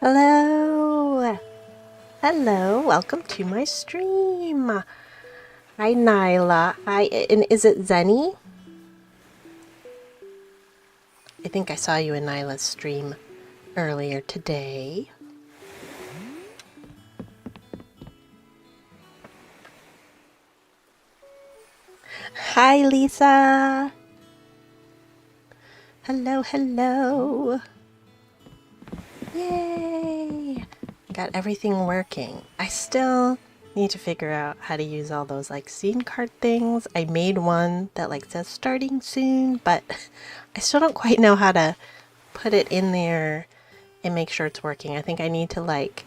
Hello. Hello. Welcome to my stream. Hi, Nyla. Hi, and is it Zenny? I think I saw you in Nyla's stream earlier today. Hi, Lisa. Hello, hello. Yay. Got everything working. I still need to figure out how to use all those like scene card things. I made one that like says starting soon, but I still don't quite know how to put it in there and make sure it's working. I think I need to like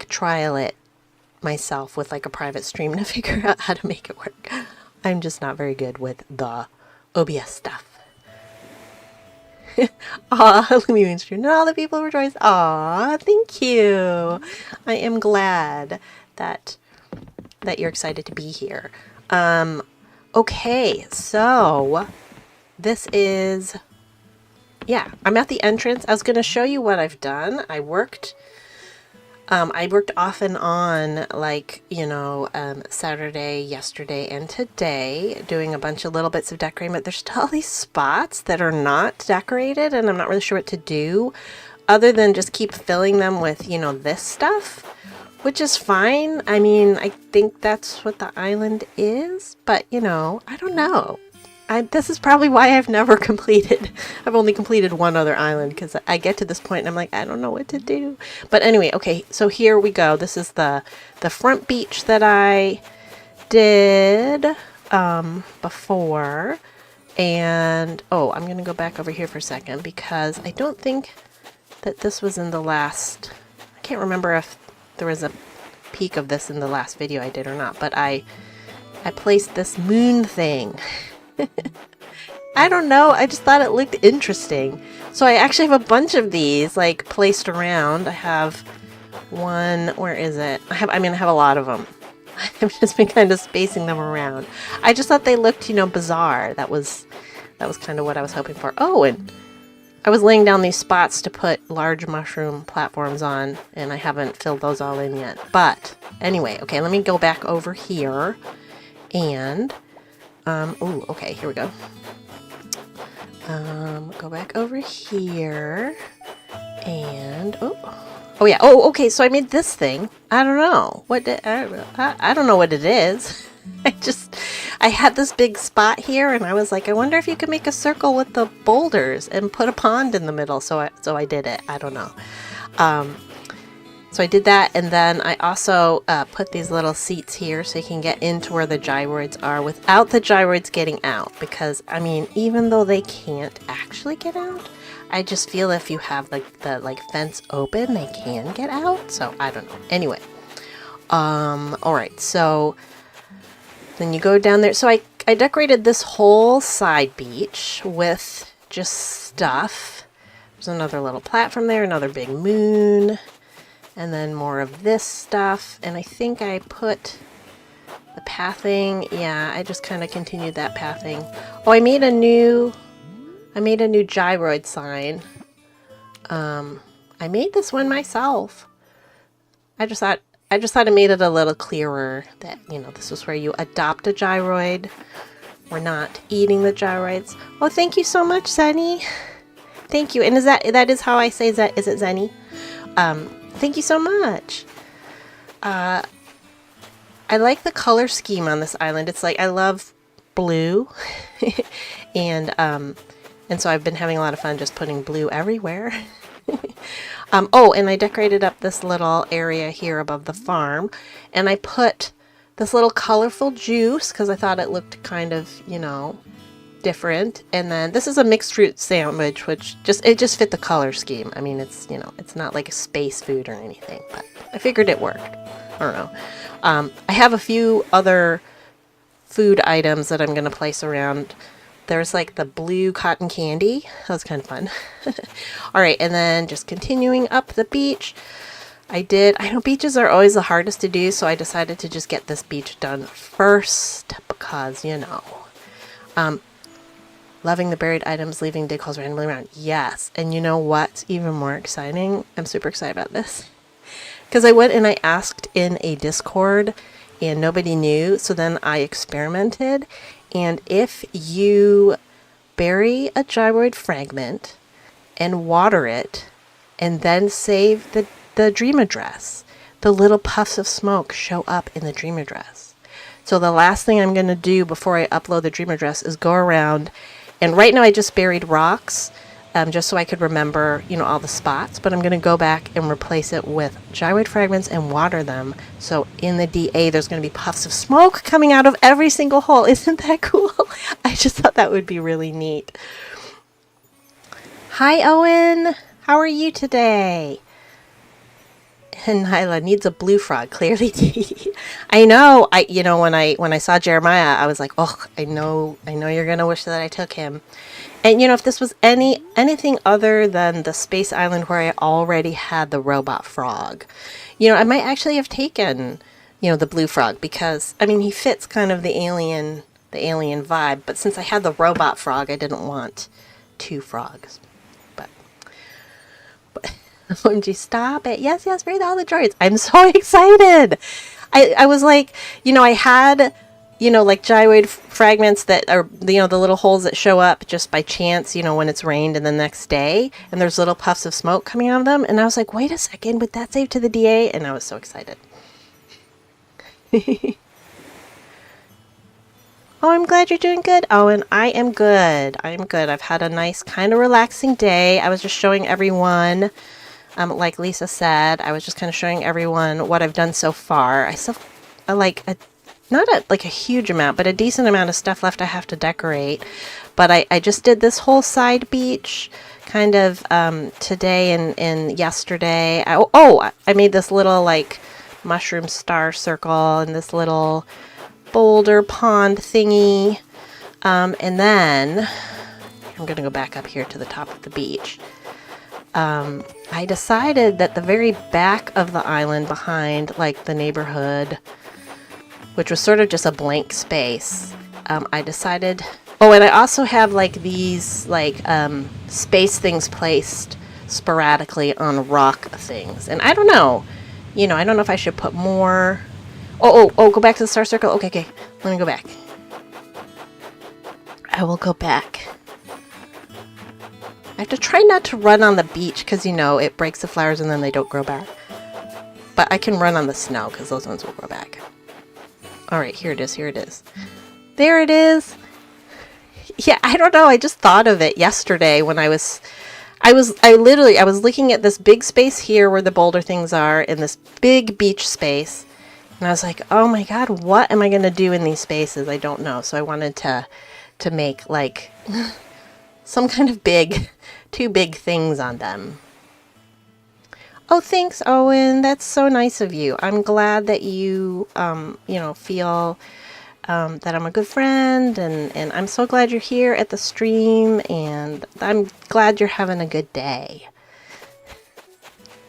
trial it myself with like a private stream to figure out how to make it work. I'm just not very good with the OBS stuff. Aw, Lumi Mainstream, and all the people rejoice. Aw, thank you. I am glad that you're excited to be here. Okay, so this is, I'm at the entrance. I was going to show you what I've done. I worked off and on, like, Saturday, yesterday, and today, doing a bunch of little bits of decorating, but there's still all these spots that are not decorated, and I'm not really sure what to do, other than just keep filling them with, this stuff, which is fine. I mean, I think that's what the island is, but, I don't know. This is probably why I've never completed. I've only completed one other island because I get to this point and I'm like, I don't know what to do. But anyway, okay, so here we go. This is the front beach that I did before. And, I'm going to go back over here for a second because I don't think that this was in the last... I can't remember if there was a peek of this in the last video I did or not. But I placed this moon thing. I don't know. I just thought it looked interesting. So I actually have a bunch of these like placed around. I have one. Where is it? I have a lot of them. I've just been kind of spacing them around. I just thought they looked, bizarre. That was kind of what I was hoping for. Oh, and I was laying down these spots to put large mushroom platforms on, and I haven't filled those all in yet. But anyway, okay, let me go back over here and okay, here we go. Go back over here and okay, so I made this thing. I don't know I don't know what it is. I had this big spot here and I was like, I wonder if you could make a circle with the boulders and put a pond in the middle. So I did it. I don't know. So I did that, and then I also put these little seats here so you can get into where the gyroids are without the gyroids getting out. Because, I mean, even though they can't actually get out, I just feel if you have the fence open, they can get out. So, I don't know. Anyway. Alright, so then you go down there. So I decorated this whole side beach with just stuff. There's another little platform there, another big moon. And then more of this stuff. And I think I put the pathing. Yeah, I just kind of continued that pathing. Oh, I made a new gyroid sign. I made this one myself. I just thought I made it a little clearer that, this is where you adopt a gyroid. We're not eating the gyroids. Oh, thank you so much, Zenny. Thank you. And that is how I say that? Is it Zenny? Thank you so much. I like the color scheme on this island. It's like, I love blue. and so I've been having a lot of fun just putting blue everywhere. And I decorated up this little area here above the farm. And I put this little colorful juice because I thought it looked kind of, different. And then this is a mixed fruit sandwich, which just fit the color scheme. I mean, it's not like a space food or anything, but I figured it worked. I don't know. I have a few other food items that I'm going to place around. There's like the blue cotton candy. That was kind of fun. All right. And then just continuing up the beach. I know beaches are always the hardest to do. So I decided to just get this beach done first because, Loving the buried items, leaving dig holes randomly around. Yes. And you know what's even more exciting? I'm super excited about this. Because I went and I asked in a Discord and nobody knew. So then I experimented. And if you bury a gyroid fragment and water it and then save the dream address, the little puffs of smoke show up in the dream address. So the last thing I'm going to do before I upload the dream address is go around, and right now I just buried rocks just so I could remember, you know, all the spots, but I'm going to go back and replace it with gyroid fragments and water them. So in the DA, there's going to be puffs of smoke coming out of every single hole. Isn't that cool? I just thought that would be really neat. Hi, Owen. How are you today? And Nyla needs a blue frog, clearly. I know. You know, when I saw Jeremiah, I was like, oh, I know you're gonna wish that I took him. And you know, if this was anything other than the space island where I already had the robot frog, you know, I might actually have taken, you know, the blue frog, because I mean he fits kind of the alien vibe. But since I had the robot frog, I didn't want two frogs. But OMG, stop it. Yes, read all the droids. I'm so excited. I was like, you know, I had, you know, like gyroid fragments that are, you know, the little holes that show up just by chance, you know, when it's rained and the next day, and there's little puffs of smoke coming out of them. And I was like, wait a second, would that save to the DA? And I was so excited. Oh, I'm glad you're doing good. Oh, and I am good. I've had a nice kind of relaxing day. I was just showing everyone, like Lisa said, I was just kind of showing everyone what I've done so far. I still not a huge amount, but a decent amount of stuff left I have to decorate. But I just did this whole side beach kind of today and yesterday. I made this little like mushroom star circle and this little boulder pond thingy. And then I'm going to go back up here to the top of the beach. I decided that the very back of the island behind like the neighborhood, which was sort of just a blank space, I decided, oh, and I also have like these like space things placed sporadically on rock things. And I don't know, you know, I don't know if I should put more. Oh, go back to the star circle. Okay. Let me go back. I will go back. I have to try not to run on the beach because, you know, it breaks the flowers and then they don't grow back. But I can run on the snow because those ones will grow back. All right, here it is. There it is. Yeah, I don't know. I just thought of it yesterday when I was looking at this big space here where the boulder things are in this big beach space. And I was like, oh my God, what am I going to do in these spaces? I don't know. So I wanted to make like some kind of two big things on them. Oh, thanks, Owen. That's so nice of you. I'm glad that you, you know, feel that I'm a good friend, and I'm so glad you're here at the stream, and I'm glad you're having a good day.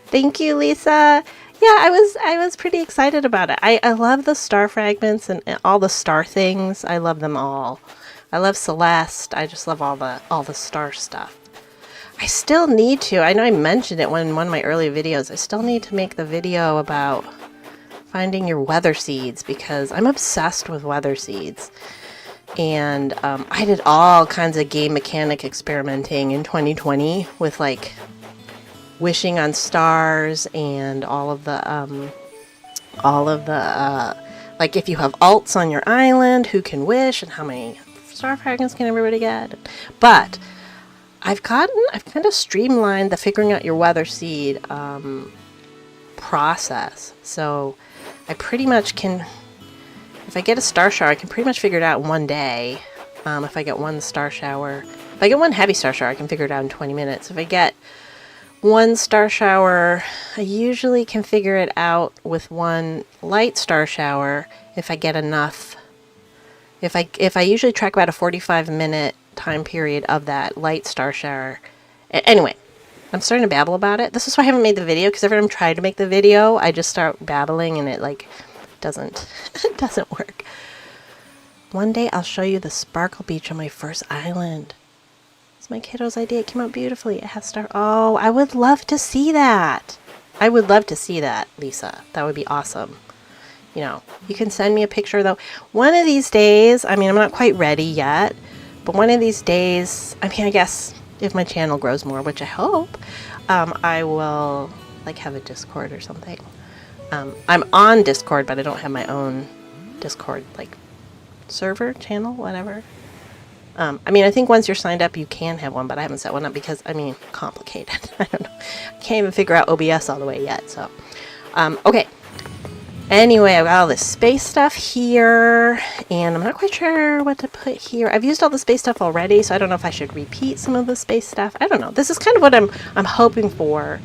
Thank you, Lisa. Yeah, I was pretty excited about it. I love the star fragments and all the star things. I love them all. I love Celeste. I just love all the star stuff. I still need to. I know I mentioned it in one of my early videos. I still need to make the video about finding your weather seeds because I'm obsessed with weather seeds. And I did all kinds of game mechanic experimenting in 2020 with like wishing on stars and all of the like if you have alts on your island, who can wish and how many star fragments can everybody get. But I've kind of streamlined the figuring out your weather seed process. So I pretty much can, if I get a star shower, I can pretty much figure it out in one day. If I get one star shower, if I get one heavy star shower, I can figure it out in 20 minutes. If I get one star shower, I usually can figure it out with one light star shower if I get enough. If I usually track about a 45-minute time period of that light star shower. Anyway, I'm starting to babble about it. This is why I haven't made the video, because every time I try to make the video, I just start babbling and it like doesn't work. One day I'll show you the sparkle beach on my first island. It's my kiddo's idea. It came out beautifully. It has star. Oh, I would love to see that. I would love to see that, Lisa. That would be awesome. You know, you can send me a picture though. One of these days, I mean, I'm not quite ready yet, but one of these days, I mean, I guess if my channel grows more, which I hope, I will like have a Discord or something. I'm on Discord, but I don't have my own Discord like server, channel, whatever. I mean, I think once you're signed up, you can have one, but I haven't set one up because, I mean, complicated. I don't know. I can't even figure out OBS all the way yet, so. Okay. Anyway, I've got all this space stuff here, and I'm not quite sure what to put here. I've used all the space stuff already, so I don't know if I should repeat some of the space stuff. I don't know. This is kind of what I'm hoping for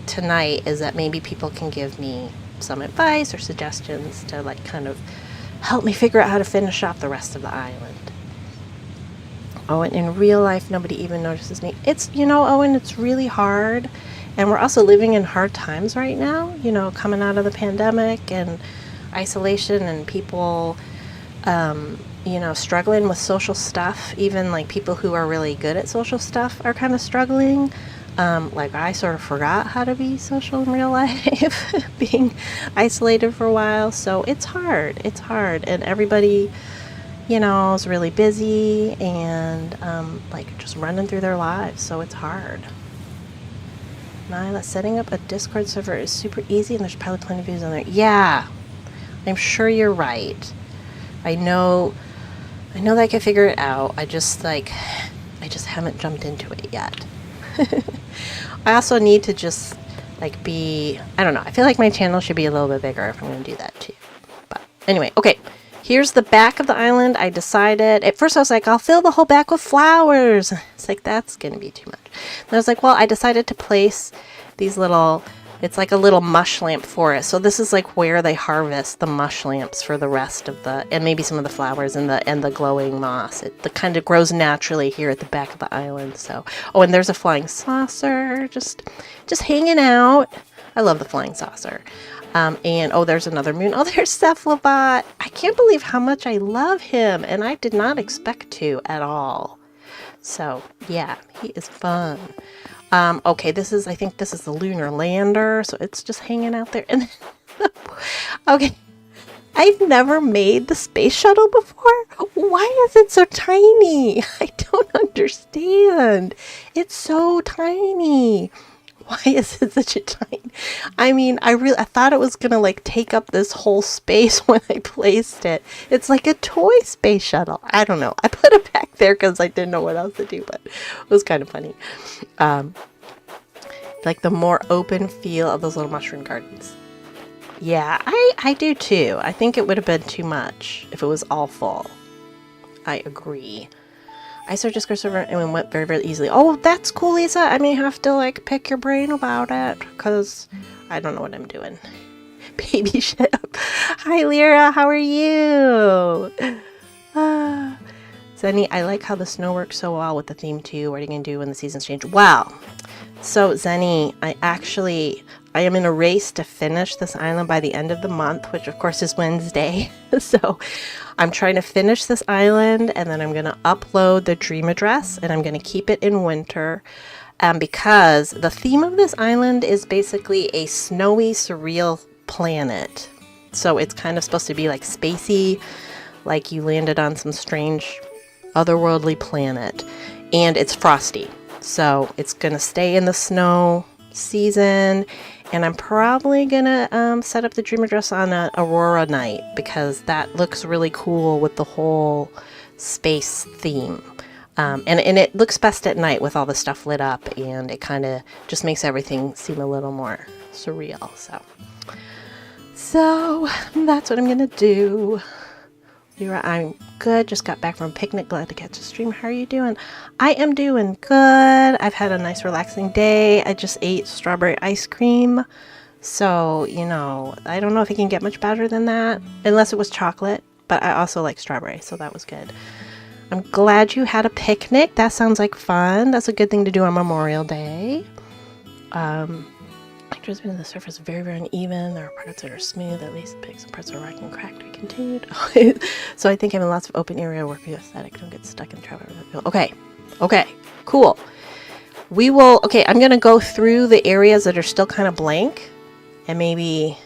tonight, is that maybe people can give me some advice or suggestions to, like, kind of help me figure out how to finish off the rest of the island. Oh, and in real life, nobody even notices me. It's, you know, Owen, it's really hard. And we're also living in hard times right now, you know, coming out of the pandemic and isolation and people, you know, struggling with social stuff. Even like people who are really good at social stuff are kind of struggling. Like I sort of forgot how to be social in real life, being isolated for a while. So it's hard. It's hard. And everybody, you know, is really busy and like just running through their lives. So it's hard. Nyla, setting up a Discord server is super easy and there's probably plenty of views on there. Yeah, I'm sure you're right. I know that I can figure it out. I just haven't jumped into it yet. I also need to just like I don't know, I feel like my channel should be a little bit bigger if I'm going to do that too. But anyway, okay, here's the back of the island. I decided, at first I was like, I'll fill the whole back with flowers. It's like, that's going to be too much. And I was like, well, I decided to place these little, it's like a little mush lamp forest. So this is like where they harvest the mush lamps for the rest of the, and maybe some of the flowers and the glowing moss. It kind of grows naturally here at the back of the island. So, oh, and there's a flying saucer just hanging out. I love the flying saucer. And oh, there's another moon. Oh, there's Cephalobot. I can't believe how much I love him, and I did not expect to at all. So yeah, he is fun. Okay, I think this is the lunar lander, so it's just hanging out there. And okay, I've never made the space shuttle before. Why is it so tiny? I don't understand. It's so tiny. Why is it such a tiny? I mean, I thought it was gonna like take up this whole space when I placed it. It's like a toy space shuttle. I don't know. I put it back there because I didn't know what else to do, but it was kind of funny. Like the more open feel of those little mushroom gardens. Yeah, I do too. I think it would have been too much if it was all full. I agree. I started Discord server and it went very, very easily. Oh, that's cool, Lisa. I may have to like pick your brain about it because I don't know what I'm doing. Baby ship. Hi, Lyra. How are you? Zenny, I like how the snow works so well with the theme too. What are you going to do when the seasons change? Wow. So, Zenny, I am in a race to finish this island by the end of the month, which of course is Wednesday. So I'm trying to finish this island and then I'm going to upload the dream address and I'm going to keep it in winter because the theme of this island is basically a snowy, surreal planet. So it's kind of supposed to be like spacey, like you landed on some strange otherworldly planet, and it's frosty. So it's going to stay in the snow season. And I'm probably gonna set up the dream address on an aurora night because that looks really cool with the whole space theme. And it looks best at night with all the stuff lit up, and it kind of just makes everything seem a little more surreal. So that's what I'm gonna do. I'm good. Just got back from a picnic. Glad to catch a stream. How are you doing? I am doing good. I've had a nice relaxing day. I just ate strawberry ice cream. So, you know, I don't know if it can get much better than that. Unless it was chocolate. But I also like strawberry. So that was good. I'm glad you had a picnic. That sounds like fun. That's a good thing to do on Memorial Day. Just being the surface very, very uneven. There are parts that are smooth, at least big. Some parts are rocky and cracked. We continued. So I think having lots of open area work with aesthetic. Don't get stuck in traffic. Okay. Okay. Cool. We will. Okay. I'm going to go through the areas that are still kind of blank, and maybe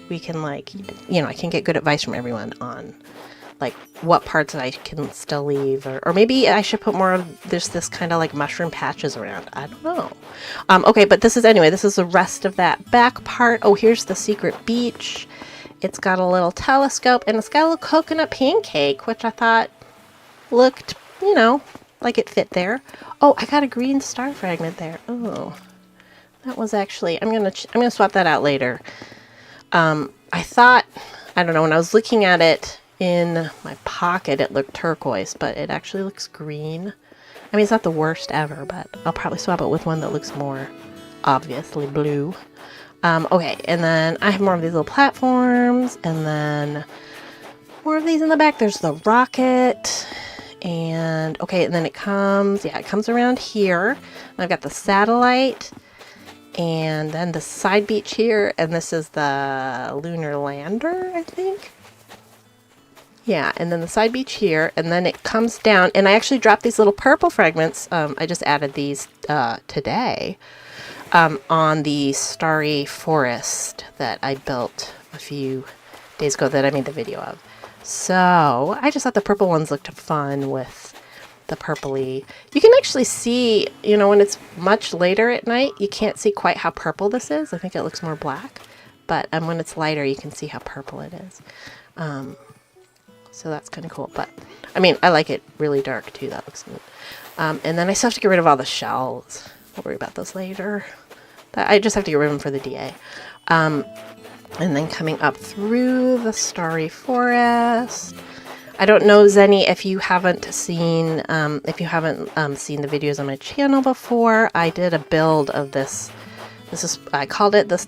we can, like, you know, I can get good advice from everyone on like what parts that I can still leave, or maybe I should put more of this kind of like mushroom patches around. I don't know. Okay, but this is the rest of that back part. Oh, here's the secret beach. It's got a little telescope and it's got a little coconut pancake, which I thought looked, you know, like it fit there. Oh, I got a green star fragment there. Oh, that was actually, I'm gonna swap that out later. I thought, I don't know, when I was looking at it in my pocket, it looked turquoise, but it actually looks green. I mean, it's not the worst ever, but I'll probably swap it with one that looks more obviously blue. Okay, and then I have more of these little platforms, and then more of these in the back. There's the rocket, and okay, and then it comes around here. And I've got the satellite, and then the side beach here, and this is the lunar lander, I think. Yeah, and then the side beach here, and then it comes down, and I actually dropped these little purple fragments. I just added these today on the starry forest that I built a few days ago that I made the video of. So I just thought the purple ones looked fun with the purpley. You can actually see, you know, when it's much later at night, you can't see quite how purple this is. I think it looks more black, but when it's lighter, you can see how purple it is. So that's kind of cool, but I mean, I like it really dark too. That looks neat. And then I still have to get rid of all the shells. We'll worry about those later. I just have to get rid of them for the DA. And then coming up through the starry forest. I don't know, Zenny, if you haven't seen the videos on my channel before. I did a build of this. I called it this,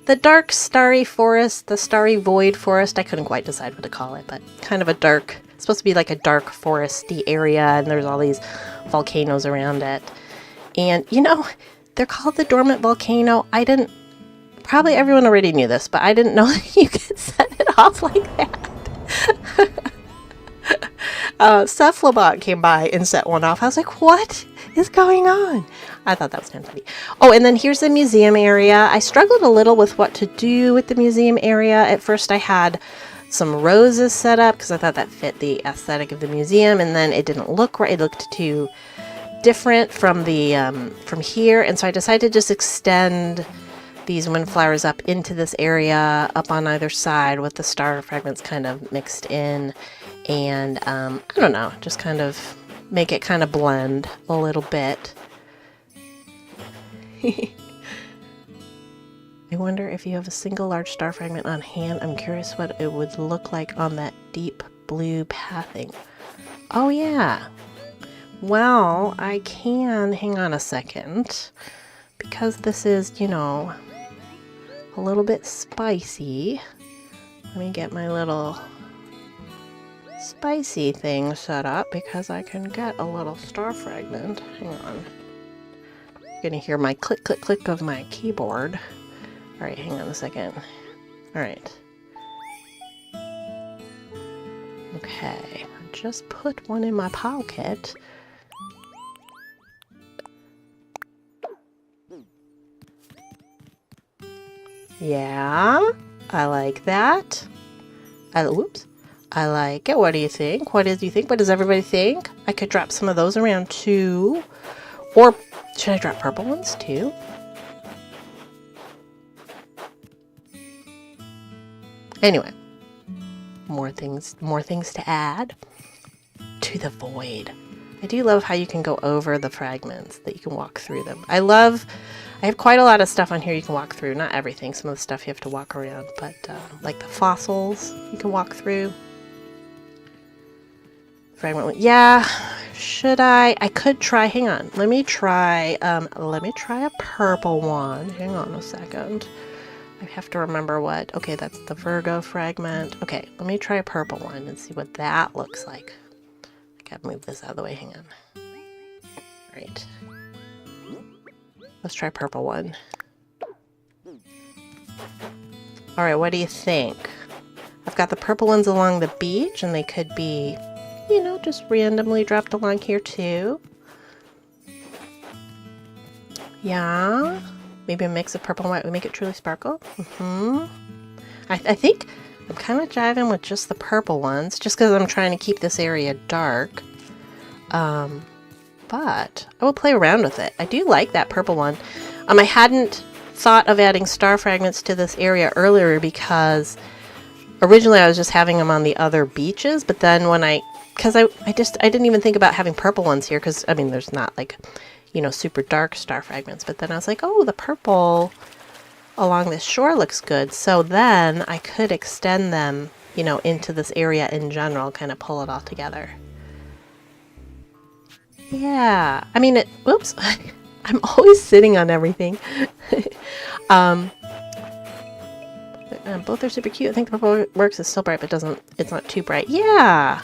the dark starry forest, the starry void forest. I couldn't quite decide what to call it, but kind of a dark, it's supposed to be like a dark foresty area, and there's all these volcanoes around it. And, you know, they're called the dormant volcano. Probably everyone already knew this, but I didn't know that you could set it off like that. Cephalobot came by and set one off. I was like, what is going on? I thought that was kind of funny. Oh, and then here's the museum area. I struggled a little with what to do with the museum area. At first I had some roses set up because I thought that fit the aesthetic of the museum, and then it didn't look right. It looked too different from the from here, and so I decided to just extend these windflowers up into this area up on either side with the star fragments kind of mixed in, and I don't know, just kind of make it kind of blend a little bit. I wonder if you have a single large star fragment on hand. I'm curious what it would look like on that deep blue pathing. Oh yeah. Well, I can, hang on a second, because this is, you know, a little bit spicy. Let me get my little spicy thing set up because I can get a little star fragment. Hang on. You're gonna hear my click, click, click of my keyboard. All right, hang on a second. All right. Okay, I just put one in my pocket. Yeah, I like that. Whoops. I like it. What do you think? What do you think? What does everybody think? I could drop some of those around too. Or should I drop purple ones too? Anyway, more things to add to the void. I do love how you can go over the fragments, that you can walk through them. I have quite a lot of stuff on here you can walk through. Not everything. Some of the stuff you have to walk around, but like the fossils you can walk through. Fragment. Yeah, should I? I could try. Hang on. Let me try a purple one. Hang on a second. I have to remember what. Okay, that's the Virgo fragment. Okay, let me try a purple one and see what that looks like. I gotta move this out of the way. Hang on. All right. Let's try purple one. All right, what do you think? I've got the purple ones along the beach, and they could be, you know, just randomly dropped along here too. Yeah, maybe a mix of purple and white would make it truly sparkle. I think I'm kind of jiving with just the purple ones, just because I'm trying to keep this area dark. But I will play around with it. I do like that purple one. I hadn't thought of adding star fragments to this area earlier because originally I was just having them on the other beaches, but then when I didn't even think about having purple ones here because, I mean, there's not like, you know, super dark star fragments, but then I was like, oh, the purple along this shore looks good. So then I could extend them, you know, into this area in general, kind of pull it all together. Yeah, I mean, whoops, I'm always sitting on everything. Both are super cute. I think the purple works. It's so bright, but it's not too bright. Yeah,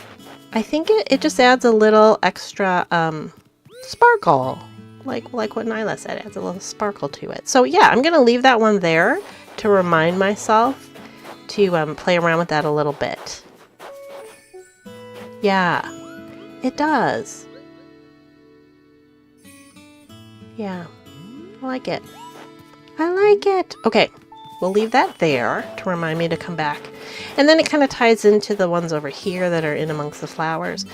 I think it just adds a little extra sparkle, like what Nyla said, it adds a little sparkle to it. So yeah, I'm gonna leave that one there to remind myself to play around with that a little bit. Yeah, it does. Yeah, I like it. I like it. Okay, we'll leave that there to remind me to come back. And then it kind of ties into the ones over here that are in amongst the flowers.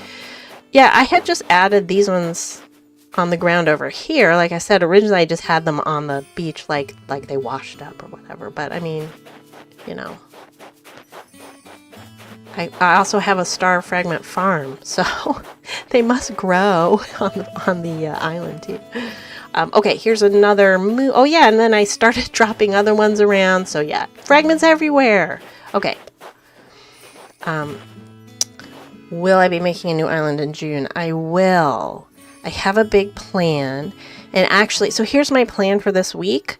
Yeah, I had just added these ones on the ground over here. Like I said, originally I just had them on the beach like they washed up or whatever. But I mean, you know. I also have a star fragment farm, so they must grow on the island too. Okay, here's another oh yeah, and then I started dropping other ones around, so yeah, fragments everywhere. Okay. Will I be making a new island in June? I will. I have a big plan, and actually, so here's my plan for this week.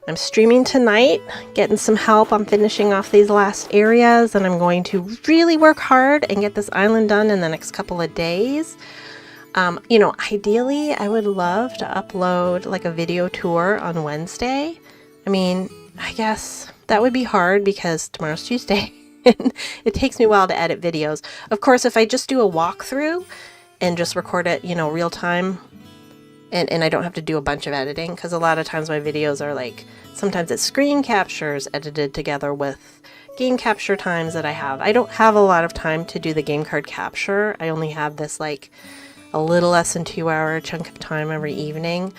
I'm streaming tonight, getting some help on finishing off these last areas, and I'm going to really work hard and get this island done in the next couple of days. You know, ideally, I would love to upload like a video tour on Wednesday. I mean, I guess that would be hard because tomorrow's Tuesday and it takes me a while to edit videos. Of course, if I just do a walkthrough and just record it, you know, real time, and I don't have to do a bunch of editing, because a lot of times my videos are like, sometimes it's screen captures edited together with game capture times that I have. I don't have a lot of time to do the game card capture. I only have this like a little less than 2-hour chunk of time every evening.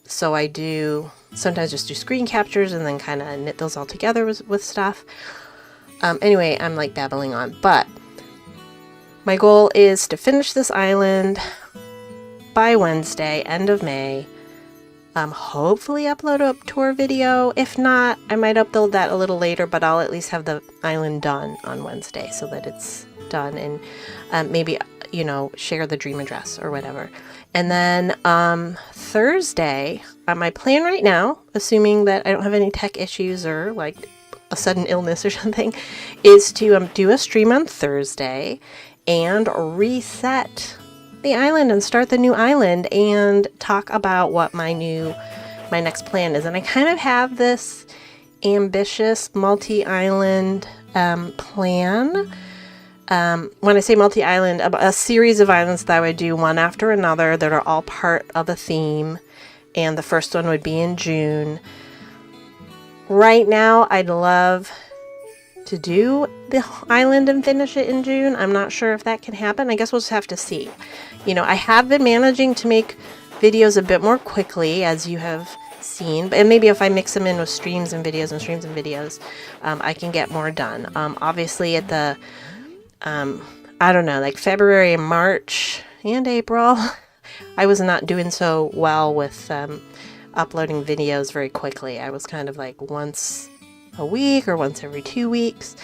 So I do sometimes just do screen captures and then kind of knit those all together with stuff. Anyway, I'm like babbling on, but my goal is to finish this island by Wednesday, end of May. Hopefully upload a tour video. If not, I might upload that a little later, but I'll at least have the island done on Wednesday so that it's done, and maybe, you know, share the dream address or whatever. And then Thursday, my plan right now, assuming that I don't have any tech issues or like a sudden illness or something, is to do a stream on Thursday and reset the island and start the new island and talk about what my next plan is. And I kind of have this ambitious multi-island plan. When I say multi-island, a series of islands that I would do one after another that are all part of a theme, and the first one would be in June. Right now, I'd love to do the island and finish it in June. I'm not sure if that can happen. I guess we'll just have to see. You know, I have been managing to make videos a bit more quickly, as you have seen, and maybe if I mix them in with streams and videos and streams and videos, I can get more done. Obviously at the I don't know, like February and March and April, I was not doing so well with uploading videos very quickly. I was kind of like once a week or once every 2 weeks,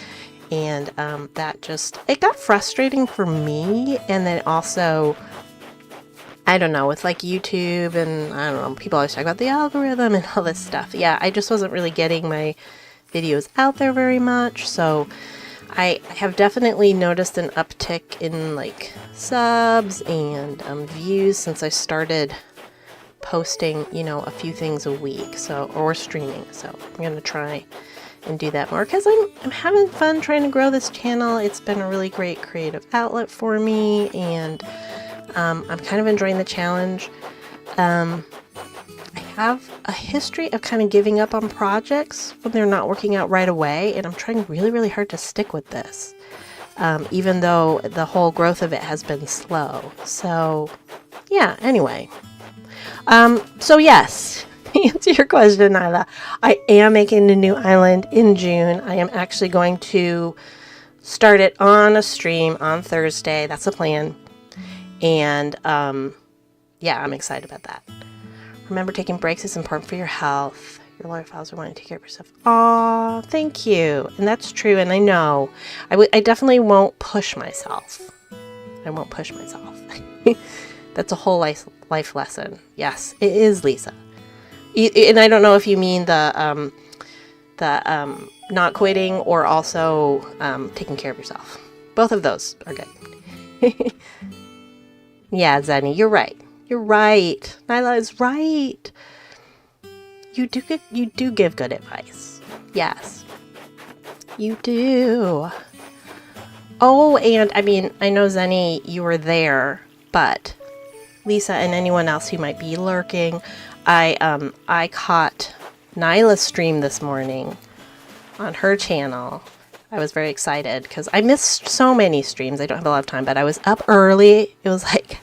and that just, it got frustrating for me. And then also, I don't know, with like YouTube and I don't know, people always talk about the algorithm and all this stuff. Yeah, I just wasn't really getting my videos out there very much, so I have definitely noticed an uptick in like subs and views since I started posting, you know, a few things a week, so, or streaming. So I'm going to try and do that more because I'm having fun trying to grow this channel. It's been a really great creative outlet for me, and I'm kind of enjoying the challenge. I have a history of kind of giving up on projects when they're not working out right away, and I'm trying really, really hard to stick with this, even though the whole growth of it has been slow. So yeah, anyway. So yes, to answer your question, Nyla, I am making a new island in June. I am actually going to start it on a stream on Thursday. That's the plan. And yeah, I'm excited about that. Remember, taking breaks is important for your health. Your lower files are wanting to take care of yourself. Aw, thank you. And that's true. And I know I definitely won't push myself. I won't push myself. That's a whole life lesson. Yes, it is, Lisa. And I don't know if you mean the not quitting or also taking care of yourself. Both of those are good. Yeah, Zenny, you're right. You're right. Nyla is right. You do give good advice. Yes, you do. Oh, and I mean, I know, Zenny, you were there, but Lisa and anyone else who might be lurking, I caught Nyla's stream this morning on her channel. I was very excited because I missed so many streams. I don't have a lot of time, but I was up early. It was like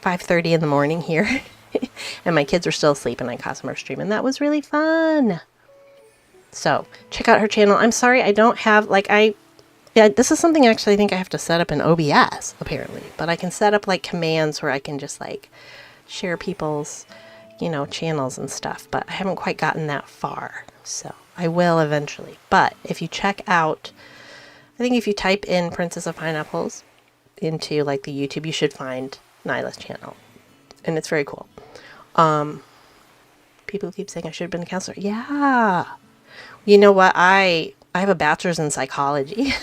5:30 in the morning here. And my kids were still asleep, and I caught some of her stream, and that was really fun. So check out her channel. I'm sorry I don't have, like, yeah, this is something actually I think I have to set up in OBS, apparently. But I can set up, like, commands where I can just, like, share people's, you know, channels and stuff. But I haven't quite gotten that far. So I will eventually. But if you check out, I think if you type in Princess of Pineapples into, like, the YouTube, you should find Nyla's channel. And it's very cool. People keep saying I should have been a counselor. Yeah. You know what? I have a bachelor's in psychology.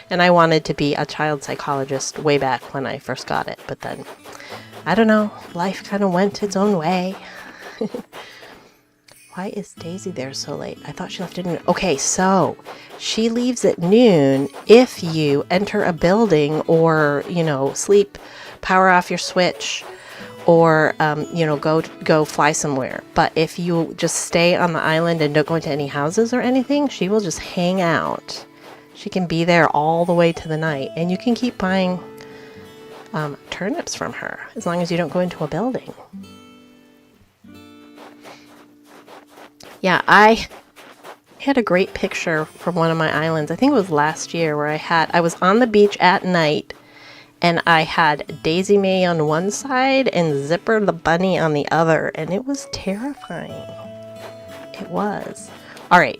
And I wanted to be a child psychologist way back when I first got it. But then, I don't know, life kind of went its own way. Why is Daisy there so late? I thought she left at noon. Okay, so she leaves at noon if you enter a building or, you know, sleep, power off your switch, or, you know, go fly somewhere. But if you just stay on the island and don't go into any houses or anything, she will just hang out. She can be there all the way to the night. And you can keep buying turnips from her as long as you don't go into a building. Yeah, I had a great picture from one of my islands. I think it was last year where I was on the beach at night, and I had Daisy Mae on one side and Zipper the bunny on the other, and it was terrifying. It was. All right.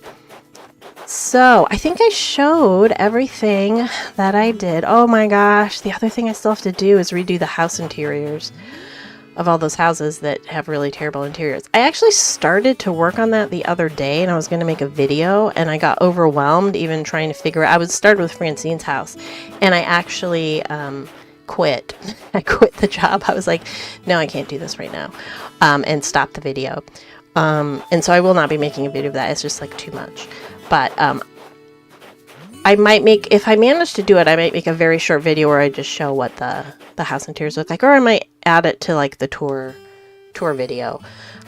So I think I showed everything that I did. Oh my gosh. The other thing I still have to do is redo the house interiors of all those houses that have really terrible interiors. I actually started to work on that the other day, and I was going to make a video, and I got overwhelmed even trying to figure out. I was started with Francine's house, and I actually quit. I quit the job. I was like, no, I can't do this right now, and stopped the video. And so I will not be making a video of that. It's just like too much. But I might make, if I manage to do it, I might make a very short video where I just show what the house interiors look like, or I might add it to like the tour video.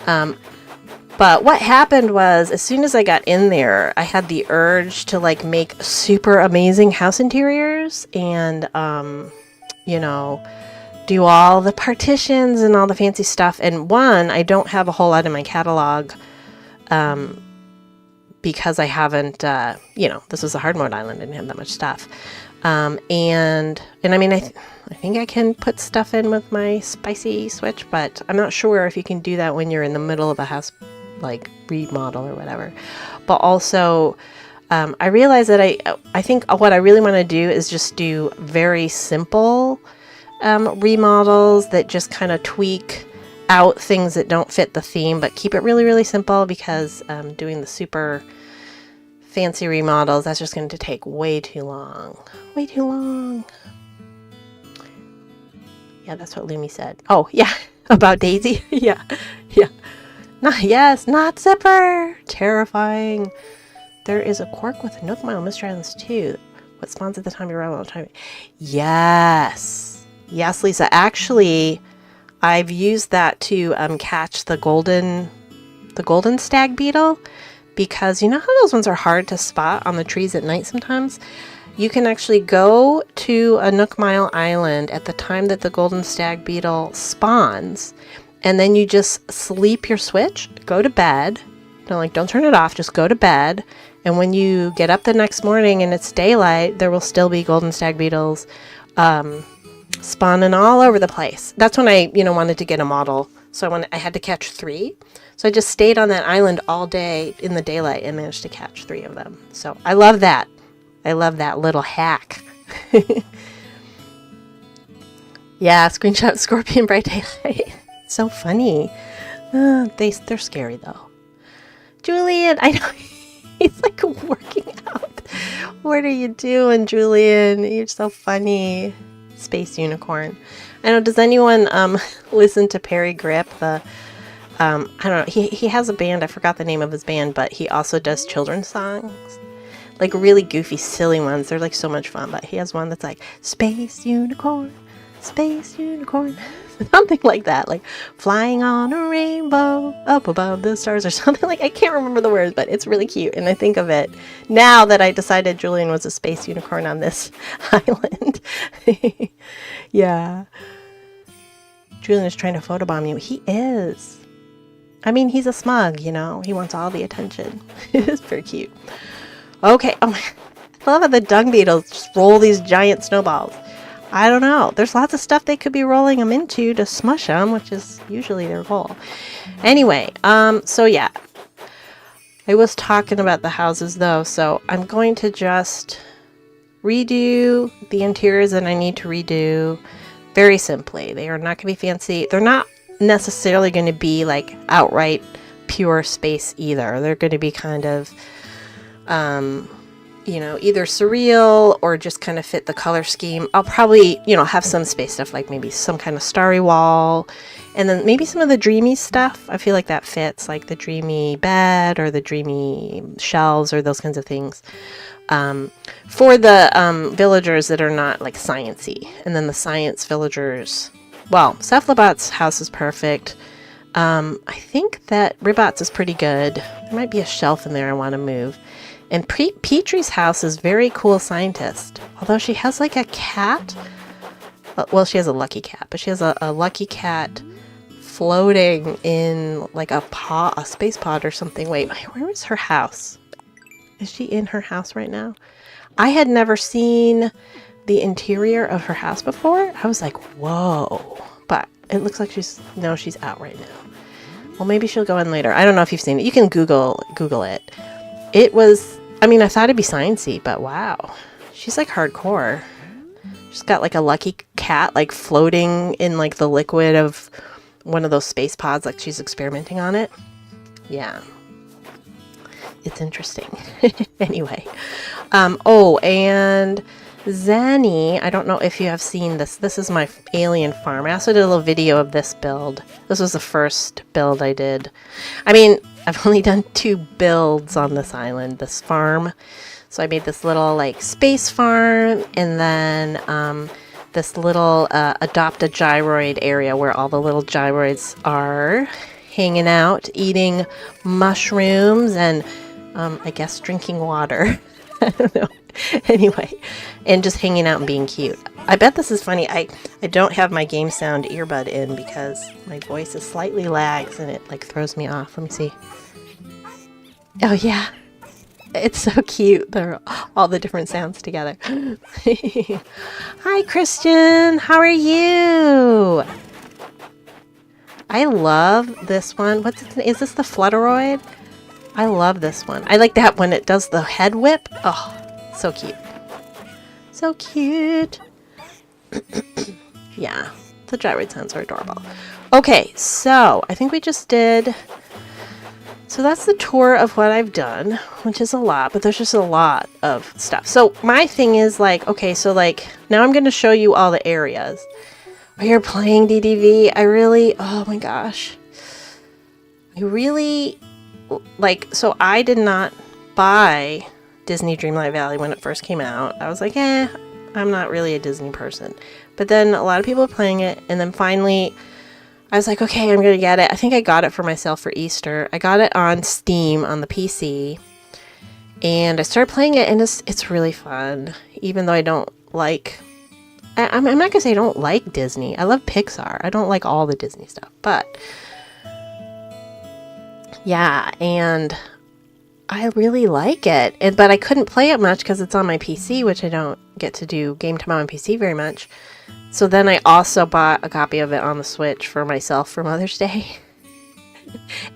But what happened was, as soon as I got in there, I had the urge to like make super amazing house interiors and, you know, do all the partitions and all the fancy stuff. And one, I don't have a whole lot in my catalog, because I haven't, you know, this was a hard mode island, I didn't have that much stuff. And I mean, I think I can put stuff in with my spicy switch, but I'm not sure if you can do that when you're in the middle of a house, like remodel or whatever. But also, I realized that I think what I really want to do is just do very simple remodels that just kind of tweak out things that don't fit the theme, but keep it really, really simple, because doing the super fancy remodels, that's just going to take way too long. Way too long. Yeah, that's what Lumi said. Oh, yeah. About Daisy? Yeah. Yeah. Not Zipper! Terrifying. There is a quirk with Nook Mile Mystery Islands too. What spawns at the time you arrive all the time? Yes. Yes, Lisa. Actually, I've used that to catch the golden stag beetle, because you know how those ones are hard to spot on the trees at night sometimes? You can actually go to a Nook Mile Island at the time that the golden stag beetle spawns, and then you just sleep your switch, go to bed. Don't turn it off, just go to bed. And when you get up the next morning and it's daylight, there will still be golden stag beetles spawning all over the place. That's when I, wanted to get a model. So I had to catch 3. So I just stayed on that island all day in the daylight and managed to catch 3 of them. So I love that. I love that little hack. Yeah, screenshot Scorpion bright daylight. So funny. They're scary though. Julian, I know he's like working out. What are you doing, Julian? You're so funny. Space unicorn. I know. Does anyone listen to Perry Grip? I don't know. He has a band. I forgot the name of his band, but he also does children's songs. Like really goofy, silly ones. They're like so much fun. But he has one that's like Space Unicorn, Space Unicorn. Something like that. Like flying on a rainbow up above the stars or something like. I can't remember the words, but it's really cute. And I think of it now that I decided Julian was a space unicorn on this island. Yeah. Julian is trying to photobomb you. He is. I mean, he's a smug, He wants all the attention. It's very cute. Okay. Oh my, I love how the dung beetles just roll these giant snowballs. I don't know. There's lots of stuff they could be rolling them into to smush them, which is usually their goal. Anyway, so yeah. I was talking about the houses though, so I'm going to just redo the interiors that I need to redo very simply. They are not going to be fancy. They're not necessarily going to be like outright pure space either. They're going to be kind of either surreal or just kind of fit the color scheme. I'll probably, have some space stuff, like maybe some kind of starry wall, and then maybe some of the dreamy stuff. I feel like that fits, like the dreamy bed or the dreamy shelves or those kinds of things. For the villagers that are not like sciencey, and then the science villagers. Well, Cephalobot's house is perfect. I think that Ribot's is pretty good. There might be a shelf in there I want to move. And Petrie's house is very cool scientist. Although she has like a cat. Well, she has a lucky cat, but she has a lucky cat floating in like a space pod or something. Wait, where is her house? Is she in her house right now? I had never seen the interior of her house before. I was like, whoa. But it looks like she's out right now. Well, maybe she'll go in later. I don't know if you've seen it. You can Google it. It was, I thought it'd be sciencey, but wow. She's like hardcore. She's got like a lucky cat like floating in like the liquid of one of those space pods, like she's experimenting on it. Yeah. It's interesting. Anyway. And Zanny, I don't know if you have seen this. This is my alien farm. I also did a little video of this build. This was the first build I did. I've only done 2 builds on this island, this farm. So I made this little like space farm, and then this little adopt a gyroid area where all the little gyroids are hanging out, eating mushrooms and I guess drinking water. I don't know. Anyway, and just hanging out and being cute. I bet this is funny. I don't have my game sound earbud in because my voice is slightly lags and it like throws me off. Let me see. Oh yeah. It's so cute. They're all the different sounds together. Hi Christian, how are you? I love this one. Is this the Flutteroid? I love this one. I like that when it does the head whip. Oh, so cute. So cute. Yeah, the gyroid sounds are adorable. Okay, so I think we just did... So that's the tour of what I've done, which is a lot, but there's just a lot of stuff. So my thing is like, okay, so like now I'm going to show you all the areas. Oh, you're playing DDV? Oh my gosh. I really, like, so I did not buy Disney Dreamlight Valley when it first came out. I was like, I'm not really a Disney person. But then a lot of people were playing it, and then finally I was like, okay, I'm gonna get it. I think I got it for myself for Easter. I got it on Steam on the PC, and I started playing it, and it's really fun. Even though I don't like, I'm not gonna say I don't like Disney. I love Pixar. I don't like all the Disney stuff, but yeah, and I really like it. But I couldn't play it much because it's on my PC, which I don't get to do game time on my PC very much. So then I also bought a copy of it on the Switch for myself for Mother's Day.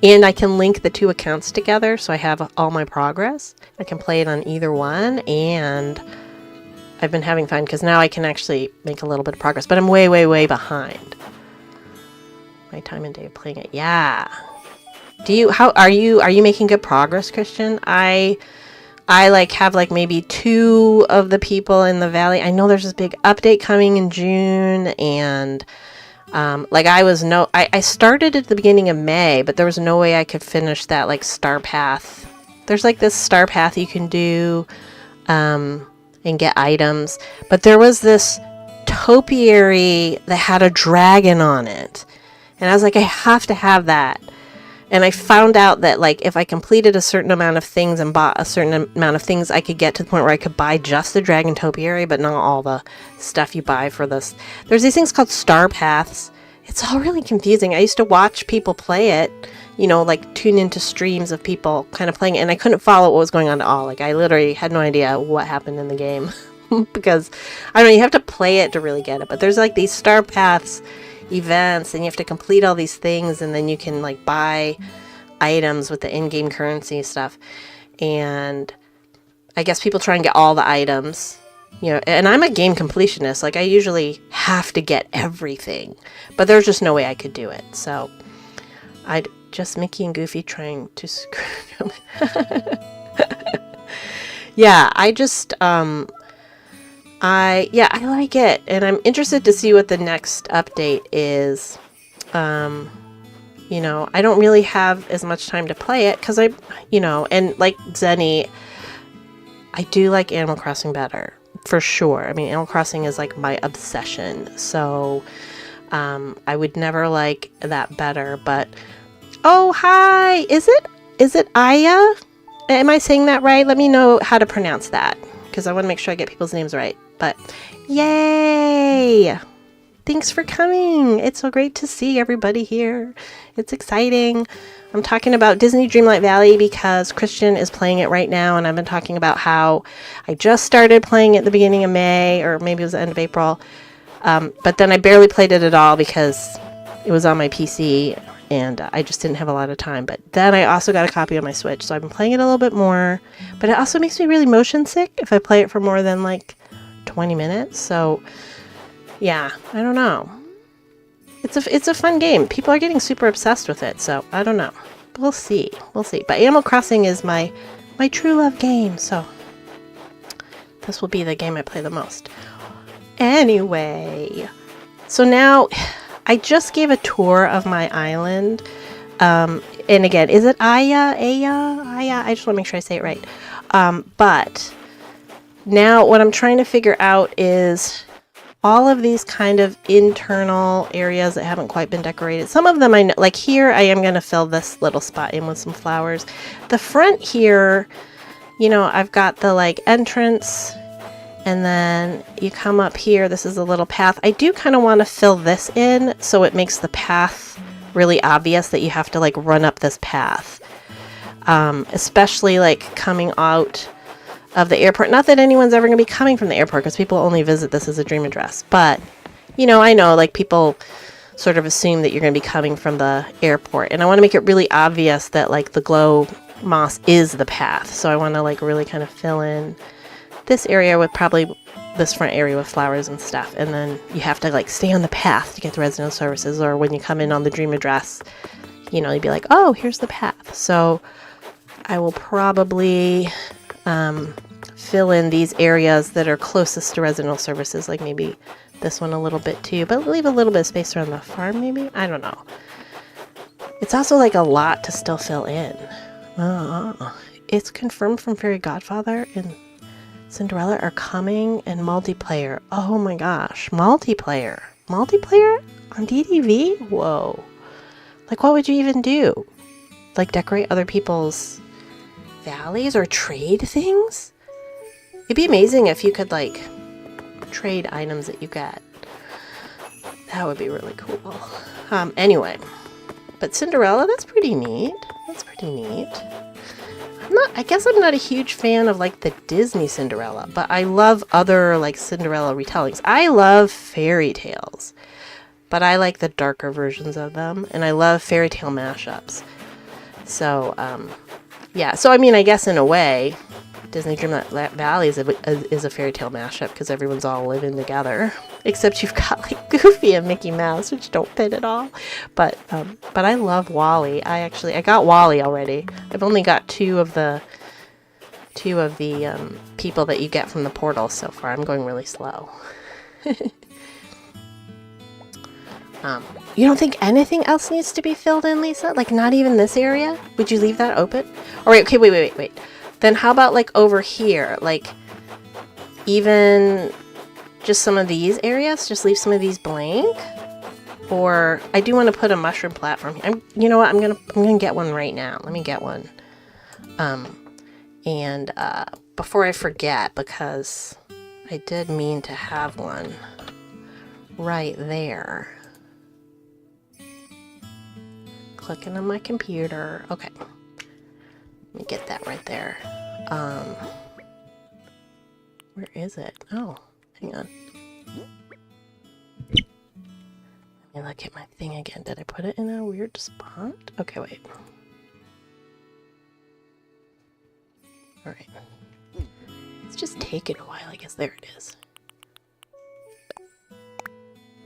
And I can link the two accounts together, so I have all my progress. I can play it on either one, and I've been having fun because now I can actually make a little bit of progress. But I'm way, way, way behind my time and day of playing it. Yeah. Are you making good progress, Christian? I like have like maybe 2 of the people in the valley. I know there's this big update coming in June, and like I started at the beginning of May, but there was no way I could finish that like star path. There's like this star path you can do and get items, but there was this topiary that had a dragon on it, and I was like, I have to have that. And I found out that, like, if I completed a certain amount of things and bought a certain amount of things, I could get to the point where I could buy just the Dragon Topiary, but not all the stuff you buy for this. There's these things called Star Paths. It's all really confusing. I used to watch people play it, you know, like tune into streams of people kind of playing it, and I couldn't follow what was going on at all. Like, I literally had no idea what happened in the game. Because, I don't know, you have to play it to really get it. But there's, like, these Star Paths events, and you have to complete all these things, and then you can like buy items with the in-game currency stuff. And I guess people try and get all the items, you know, and I'm a game completionist. Like, I usually have to get everything, but there's just no way I could do it. So I'd just Mickey and Goofy trying to screw them. Yeah, I like it, and I'm interested to see what the next update is. You know, I don't really have as much time to play it because and like Zenny, I do like Animal Crossing better, for sure. I mean, Animal Crossing is like my obsession, so I would never like that better. But oh, hi, is it Aya? Am I saying that right? Let me know how to pronounce that, because I want to make sure I get people's names right. But yay! Thanks for coming. It's so great to see everybody here. It's exciting. I'm talking about Disney Dreamlight Valley because Christian is playing it right now, and I've been talking about how I just started playing it at the beginning of May, or maybe it was the end of April. But then I barely played it at all because it was on my PC, and I just didn't have a lot of time. But then I also got a copy on my Switch, so I've been playing it a little bit more. But it also makes me really motion sick if I play it for more than like 20 minutes. So yeah, I don't know. It's a fun game. People are getting super obsessed with it, so I don't know. We'll see. But Animal Crossing is my true love game, so this will be the game I play the most. Anyway, so now I just gave a tour of my island. And again, is it Aya? I just want to make sure I say it right. But now what I'm trying to figure out is all of these kind of internal areas that haven't quite been decorated. Some of them I know, like here, I am going to fill this little spot in with some flowers. The front here, you know, I've got the like entrance, and then you come up here. This is a little path. I do kind of want to fill this in so it makes the path really obvious that you have to like run up this path. Especially like coming out of the airport. Not that anyone's ever going to be coming from the airport, because people only visit this as a dream address. But, you know, I know, like, people sort of assume that you're going to be coming from the airport. And I want to make it really obvious that, like, the glow moss is the path. So I want to, like, really kind of fill in this area with probably this front area with flowers and stuff. And then you have to, like, stay on the path to get the residential services. Or when you come in on the dream address, you know, you'd be like, oh, here's the path. So I will probably fill in these areas that are closest to residential services, like maybe this one a little bit too, but leave a little bit of space around the farm maybe? I don't know. It's also like a lot to still fill in. It's confirmed from Fairy Godfather and Cinderella are coming and multiplayer. Oh my gosh, multiplayer. Multiplayer on DDV? Whoa. Like what would you even do? Like decorate other people's valleys or trade things? It'd be amazing if you could like trade items that you get. That would be really cool. Anyway, but Cinderella, that's pretty neat. That's pretty neat. I guess I'm not a huge fan of like the Disney Cinderella, but I love other like Cinderella retellings. I love fairy tales, but I like the darker versions of them, and I love fairy tale mashups. So, yeah. So I mean, I guess in a way, Disney Dreamlight Valley is a fairy tale mashup because everyone's all living together, except you've got like Goofy and Mickey Mouse, which don't fit at all. But I love Wally. I got Wally already. I've only got two of the people that you get from the portal so far. I'm going really slow. You don't think anything else needs to be filled in, Lisa? Like not even this area? Would you leave that open? All right. Okay. Wait. Then how about like over here? Like even just some of these areas? Just leave some of these blank? Or I do want to put a mushroom platform here. You know what? I'm gonna get one right now. Let me get one. And before I forget, because I did mean to have one right there. Clicking on my computer. Okay. Let me get that right there. Where is it? Oh, hang on. Let me look at my thing again. Did I put it in a weird spot? Okay, wait. Alright. It's just taking a while, I guess. There it is.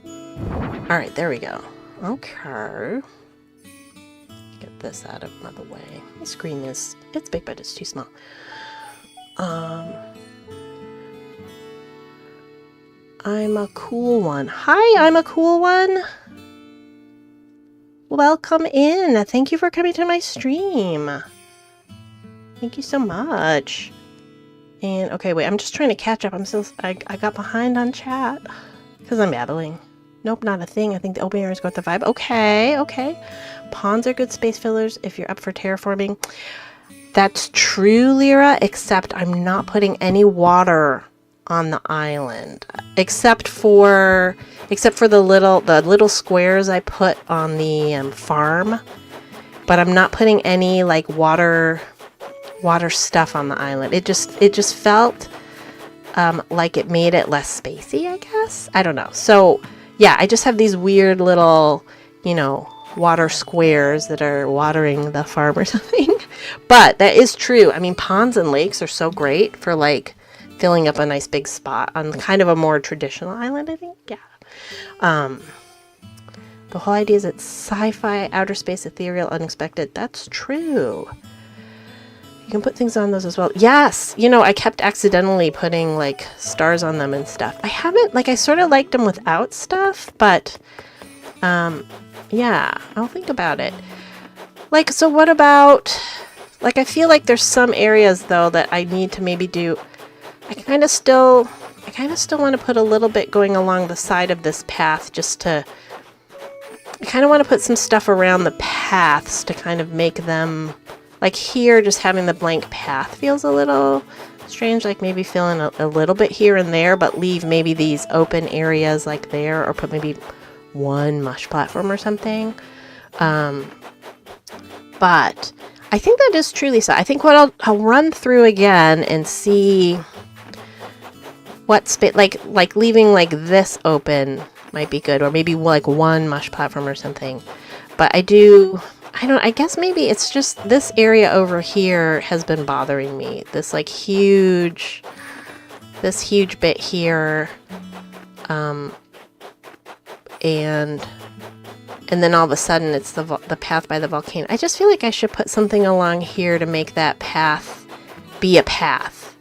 Alright, there we go. Okay. Get this out of the way. My screen it's big, but it's too small. I'm a cool one. Hi, I'm a cool one. Welcome in. Thank you for coming to my stream. Thank you so much. And okay, wait, I'm just trying to catch up. I got behind on chat because I'm babbling. Nope, not a thing. I think the open areas go with the vibe. Okay. Ponds are good space fillers if you're up for terraforming. That's true, Lyra, except I'm not putting any water on the island. Except for the little squares I put on the farm. But I'm not putting any like water stuff on the island. It just felt like it made it less spacey, I guess. I don't know. So yeah, I just have these weird little, water squares that are watering the farm or something. But that is true. I mean, ponds and lakes are so great for like filling up a nice big spot on kind of a more traditional island, I think. Yeah. The whole idea is it's sci-fi, outer space, ethereal, unexpected. That's true. You can put things on those as well. Yes, I kept accidentally putting like stars on them and stuff. I haven't, like, I sort of liked them without stuff, but yeah, I'll think about it. Like, so what about, like, I feel like there's some areas though that I need to maybe do. I kind of still want to put a little bit going along the side of this path I kind of want to put some stuff around the paths to kind of make them. Like here, just having the blank path feels a little strange, like maybe fill in a little bit here and there, but leave maybe these open areas like there, or put maybe one mush platform or something. But I think that is truly so. I think what I'll run through again and see what space, like leaving like this open might be good, or maybe like one mush platform or something. But I guess maybe it's just this area over here has been bothering me. This like huge bit here. And then all of a sudden it's the path by the volcano. I just feel like I should put something along here to make that path be a path.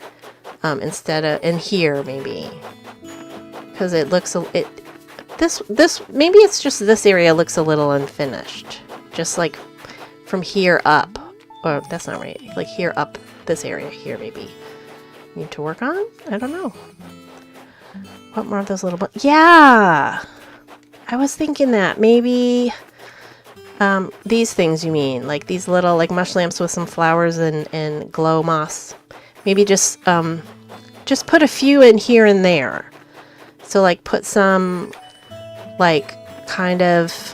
Instead of in here maybe. because it looks this maybe it's just this area looks a little unfinished, just like from here up. Or that's not right. Like here up, this area here maybe need to work on. I don't know. What more of those little yeah, I was thinking that maybe these things you mean, like these little like mush lamps with some flowers and glow moss. Maybe just put a few in here and there. So like put some like kind of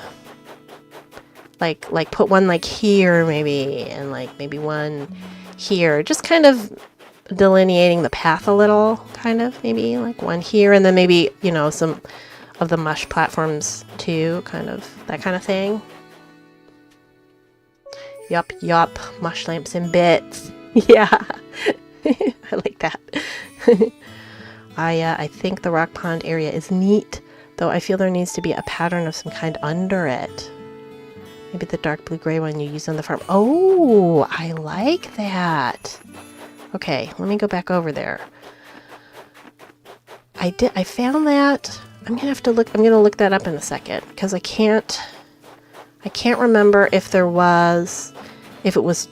like put one like here maybe, and like maybe one here, just kind of delineating the path a little, kind of maybe like one here, and then maybe, you know, some of the mush platforms too, kind of that kind of thing. Yup, mush lamps in bits. Yeah. I like that. I think the rock pond area is neat, though I feel there needs to be a pattern of some kind under it. Maybe the dark blue-gray one you used on the farm. Oh, I like that. Okay, let me go back over there. I found that. I'm gonna have to look. I'm gonna look that up in a second because I can't remember if it was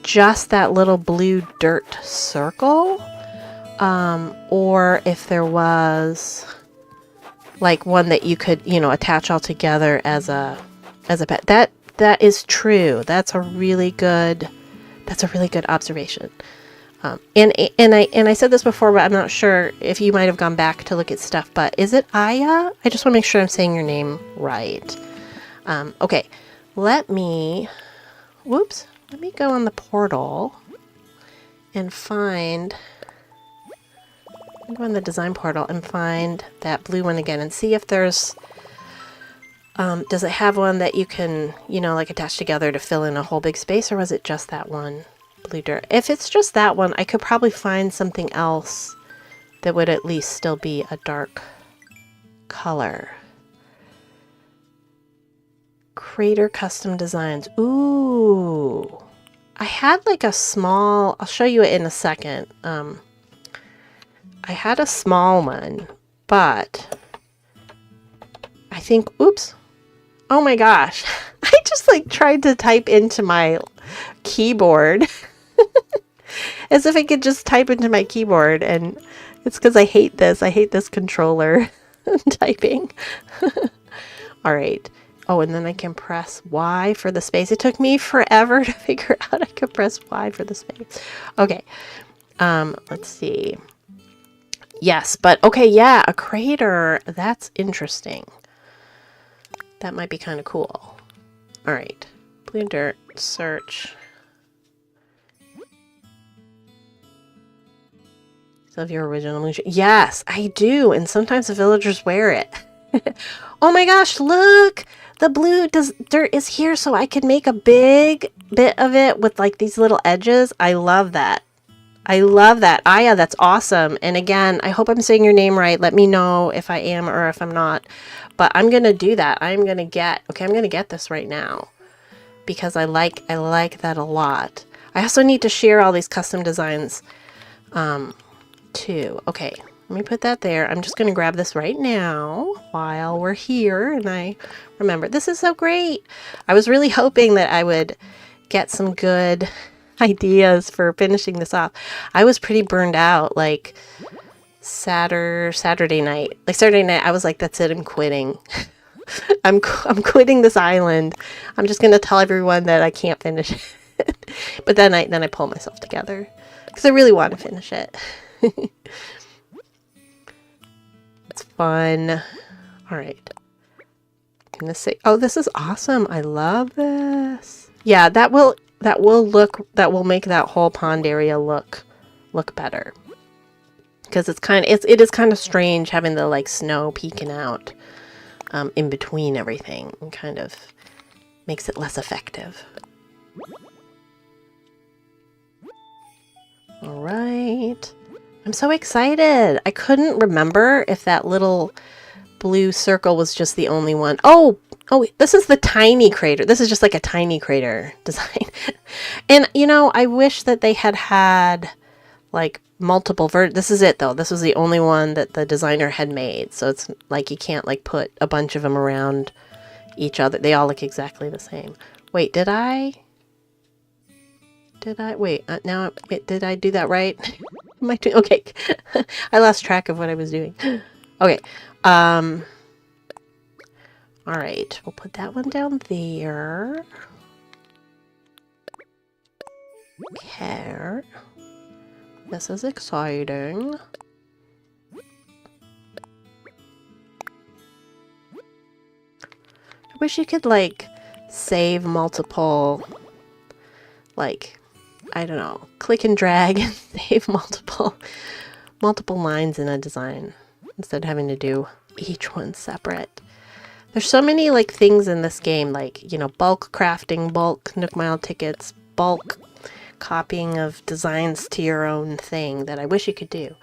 just that little blue dirt circle, or if there was like one that you could, you know, attach all together as a pet. That is true. That's a really good observation. And I said this before, but I'm not sure if you might have gone back to look at stuff, but is it Aya? I just want to make sure I'm saying your name right. Okay, let me go on the portal and go on the design portal and find that blue one again and see if there's, does it have one that you can, you know, like attach together to fill in a whole big space, or was it just that one blue dirt? If it's just that one, I could probably find something else that would at least still be a dark color. Crater custom designs. Ooh. I had like a small, I'll show you it in a second. I had a small one, but I think, oops. Oh my gosh. I just like tried to type into my keyboard as if I could just type into my keyboard, and it's because I hate this. I hate this controller typing. All right. Oh, and then I can press Y for the space. It took me forever to figure out I could press Y for the space. Okay. Let's see. Yes, but okay, yeah, a crater. That's interesting. That might be kind of cool. All right. Blue dirt, search. So of your original moon. Yes, I do. And sometimes the villagers wear it. Oh my gosh, look! The blue dirt is here, so I could make a big bit of it with like these little edges. I love that. I love that. Aya, that's awesome. And again, I hope I'm saying your name right. Let me know if I am or if I'm not. But I'm going to do that. I'm going to get this right now because I like that a lot. I also need to share all these custom designs too. Okay, let me put that there. I'm just going to grab this right now while we're here. And I remember, this is so great. I was really hoping that I would get some good ideas for finishing this off. I was pretty burned out, like Saturday night. Like Saturday night, I was like, that's it, I'm quitting. I'm quitting this island. I'm just going to tell everyone that I can't finish it. But then I pull myself together because I really want to finish it. It's fun. All right. I'm gonna say, oh, this is awesome. I love this. Yeah, that will make that whole pond area look better. Because it is kind of strange having the like snow peeking out in between everything, and kind of makes it less effective. All right. I'm so excited. I couldn't remember if that little blue circle was just the only one. Oh, this is the tiny crater. This is just like a tiny crater design. And, you know, I wish that they had like multiple this is it though. This was the only one that the designer had made. So it's like you can't like put a bunch of them around each other. They all look exactly the same. Wait, did I wait, now, did I do that right? Am I doing, okay. I lost track of what I was doing. Okay. All right. We'll put that one down there. Okay. This is exciting. I wish you could, like, save multiple, like, I don't know, click and drag and save multiple lines in a design instead of having to do each one separate. There's so many like things in this game, like, you know, bulk crafting, bulk Nook Mile tickets, bulk copying of designs to your own thing that I wish you could do.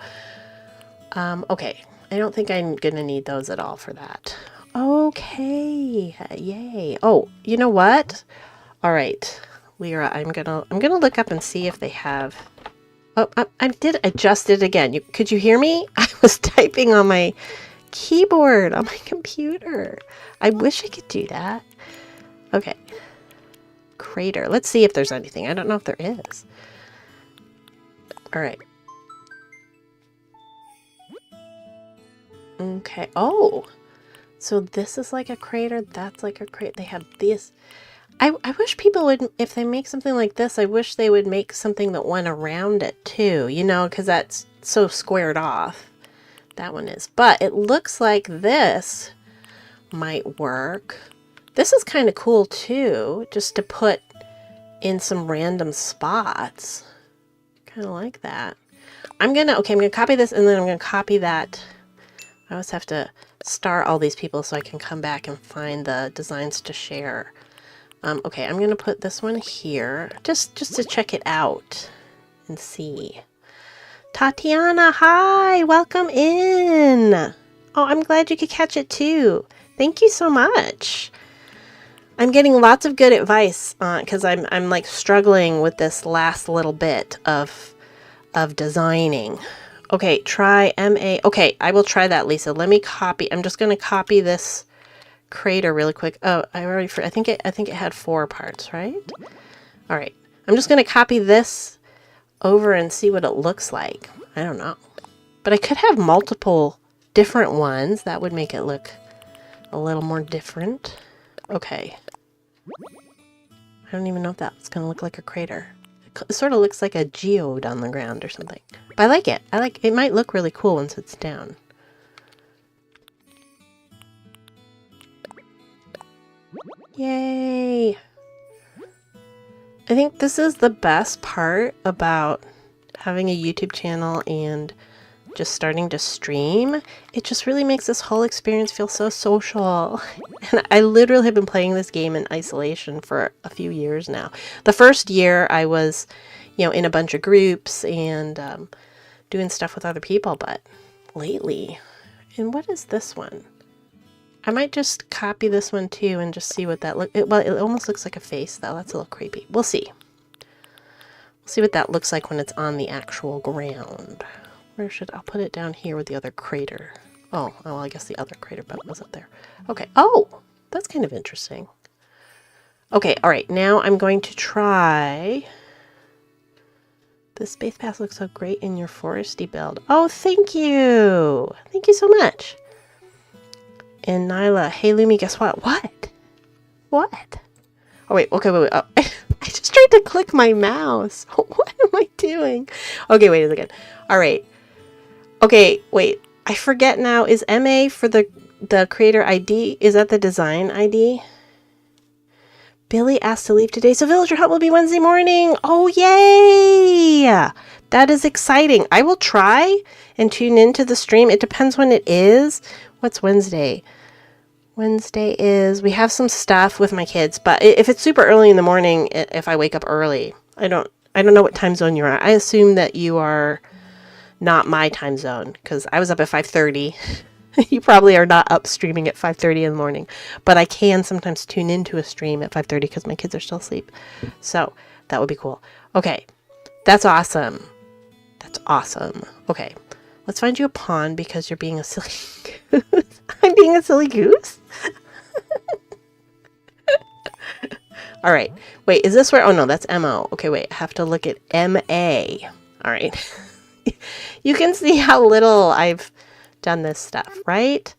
Okay, I don't think I'm gonna need those at all for that. Okay, yay. Oh, you know what? All right. I'm gonna look up and see if they have. Oh, I just did it again. Could you hear me? I was typing on my keyboard on my computer. I wish I could do that. Okay. Crater. Let's see if there's anything. I don't know if there is. All right. Okay. Oh, so this is like a crater. That's like a crater. They have this. I wish people would, if they make something like this, I wish they would make something that went around it too, you know, because that's so squared off. That one is. But it looks like this might work. This is kind of cool too, just to put in some random spots. Kind of like that. I'm gonna copy this and then I'm gonna copy that. I always have to star all these people so I can come back and find the designs to share. Okay, I'm going to put this one here just to check it out and see. Tatiana, hi! Welcome in! Oh, I'm glad you could catch it too. Thank you so much. I'm getting lots of good advice because I'm like struggling with this last little bit of designing. Okay, try MA. Okay, I will try that, Lisa. Let me copy. I'm just going to copy this crater really quick. Oh, I think it had 4 parts, right? All right. I'm just going to copy this over and see what it looks like. I don't know. But I could have multiple different ones. That would make it look a little more different. Okay. I don't even know if that's going to look like a crater. It sort of looks like a geode on the ground or something. But I like it. It might look really cool once it's down. Yay! I think this is the best part about having a YouTube channel and just starting to stream. It just really makes this whole experience feel so social. And I literally have been playing this game in isolation for a few years now. The first year I was, you know, in a bunch of groups and doing stuff with other people, but lately, and what is this one? I might just copy this one too and just see what that well, it almost looks like a face though. That's a little creepy. We'll see. We'll see what that looks like when it's on the actual ground. I'll put it down here with the other crater. Oh, well, I guess the other crater button was up there. Okay. Oh, that's kind of interesting. Okay. All right. Now I'm going to try. The space path looks so great in your foresty build. Oh, thank you. Thank you so much. And Nyla, hey Lumi, guess what? What? What? Oh wait, okay, wait. Oh, I just tried to click my mouse. What am I doing? Okay, wait a second. All right. Okay, wait. I forget now. Is MA for the creator ID? Is that the design ID? Billy asked to leave today, so Villager Hut will be Wednesday morning. Oh, yay! That is exciting. I will try and tune into the stream. It depends when it is. What's Wednesday? Wednesday is, we have some stuff with my kids, but if it's super early in the morning, if I wake up early, I don't know what time zone you're at. I assume that you are not my time zone because I was up at 5:30. You probably are not up streaming at 5:30 in the morning, but I can sometimes tune into a stream at 5:30 because my kids are still asleep. So that would be cool. Okay, that's awesome. That's awesome. Okay, let's find you a pawn because you're being a silly goose. I'm being a silly goose? All right. Wait, is this where... Oh, no, that's MO. Okay, wait. I have to look at MA. All right. You can see how little I've done this stuff, right?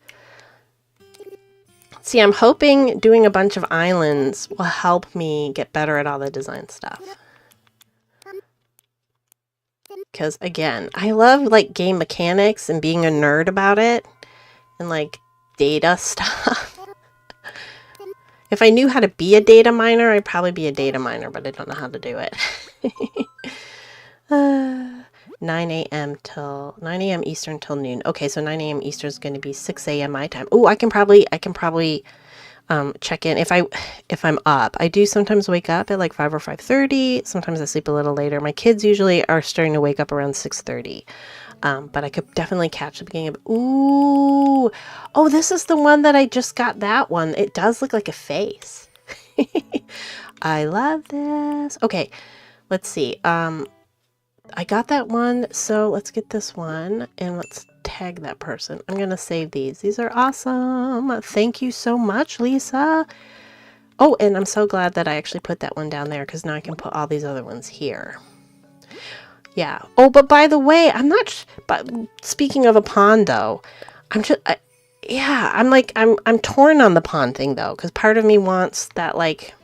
See, I'm hoping doing a bunch of islands will help me get better at all the design stuff. Because, again, I love, like, game mechanics and being a nerd about it. And, like, data stuff. If I knew how to be a data miner, I'd probably be a data miner, but I don't know how to do it. 9 a.m. Eastern till noon. Okay, so 9 a.m. Eastern is going to be 6 a.m. my time. Oh, I can probably check in if I'm up. I do sometimes wake up at like 5 or 5:30. Sometimes I sleep a little later. My kids usually are starting to wake up around 6:30. But I could definitely catch the beginning of... Ooh! Oh, this is the one that I just got, that one. It does look like a face. I love this. Okay, let's see. I got that one, so let's get this one, and let's tag that person. I'm going to save these. These are awesome. Thank you so much, Lisa. Oh, and I'm so glad that I actually put that one down there, because now I can put all these other ones here. Yeah. Oh, but by the way, I'm not... But speaking of a pawn, though, I'm just... I'm torn on the pawn thing, though, because part of me wants that, like,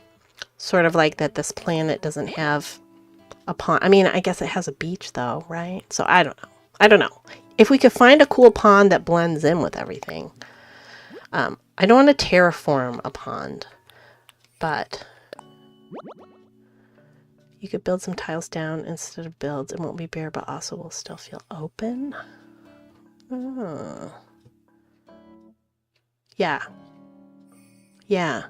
sort of like that this planet doesn't have a pawn. I mean, I guess it has a beach, though, right? So I don't know. I don't know. If we could find a cool pawn that blends in with everything. I don't want to terraform a pond, but... You could build some tiles down instead of builds. It won't be bare, but also will still feel open. Oh. Yeah. Yeah.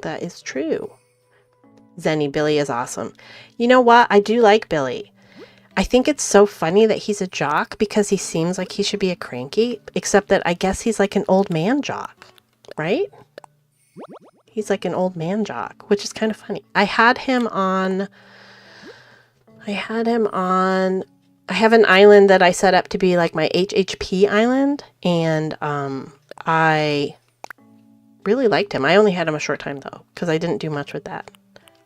That is true. Zenny, Billy is awesome. You know what? I do like Billy. I think it's so funny that he's a jock because he seems like he should be a cranky, except that I guess he's like an old man jock, right? He's like an old man jock, which is kind of funny. I have an island that I set up to be like my HHP island, and I really liked him. I only had him a short time though, because I didn't do much with that.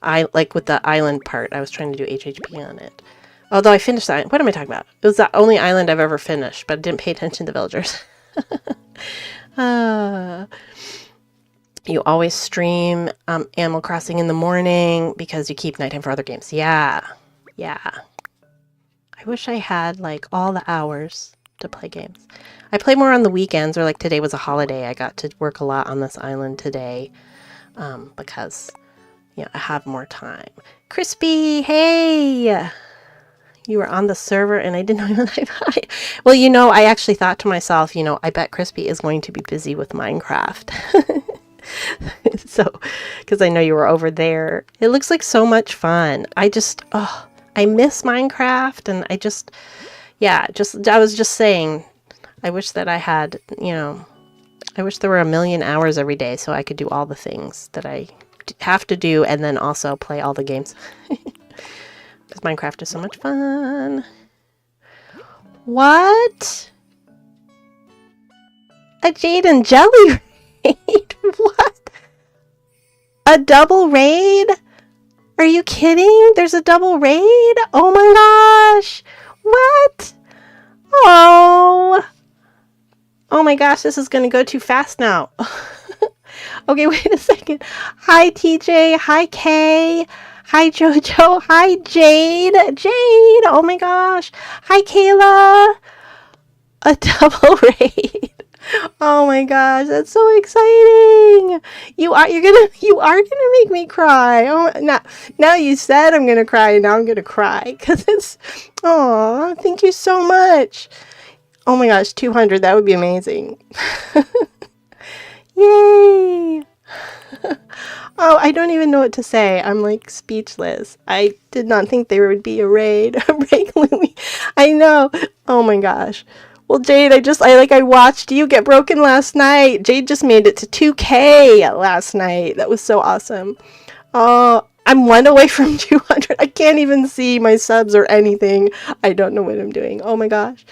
With the island part, I was trying to do HHP on it. Although I finished that. What am I talking about? It was the only island I've ever finished, but I didn't pay attention to the villagers. You always stream Animal Crossing in the morning because you keep nighttime for other games. Yeah. Yeah. I wish I had, like, all the hours to play games. I play more on the weekends, or, like, today was a holiday. I got to work a lot on this island today because, you know, I have more time. Crispy, hey! You were on the server and I didn't even... Well, you know, I actually thought to myself, you know, I bet Crispy is going to be busy with Minecraft. So, because I know you were over there. It looks like so much fun. I miss Minecraft, and I was just saying, I wish that I had, you know, I wish there were 1,000,000 hours every day so I could do all the things that I have to do and then also play all the games. Because Minecraft is so much fun. What? A Jade and Jelly raid? What? A double raid? Are you kidding? There's a double raid? Oh my gosh. What? Oh. Oh my gosh, this is going to go too fast now. Okay, wait a second. Hi, TJ. Hi, Kay. Hi, Jojo. Hi, Jade. Jade. Oh my gosh. Hi, Kayla. A double raid. Oh my gosh, that's so exciting. You are gonna make me cry. Oh, now you said I'm gonna cry, and now I'm gonna cry because it's... Oh, thank you so much. Oh my gosh, 200, that would be amazing. Yay. Oh, I don't even know what to say. I'm like speechless. I did not think there would be a raid. I know. Oh my gosh. Well, Jade, I watched you get broken last night. Jade just made it to 2K last night. That was so awesome. Oh, I'm 1 away from 200. I can't even see my subs or anything. I don't know what I'm doing. Oh my gosh.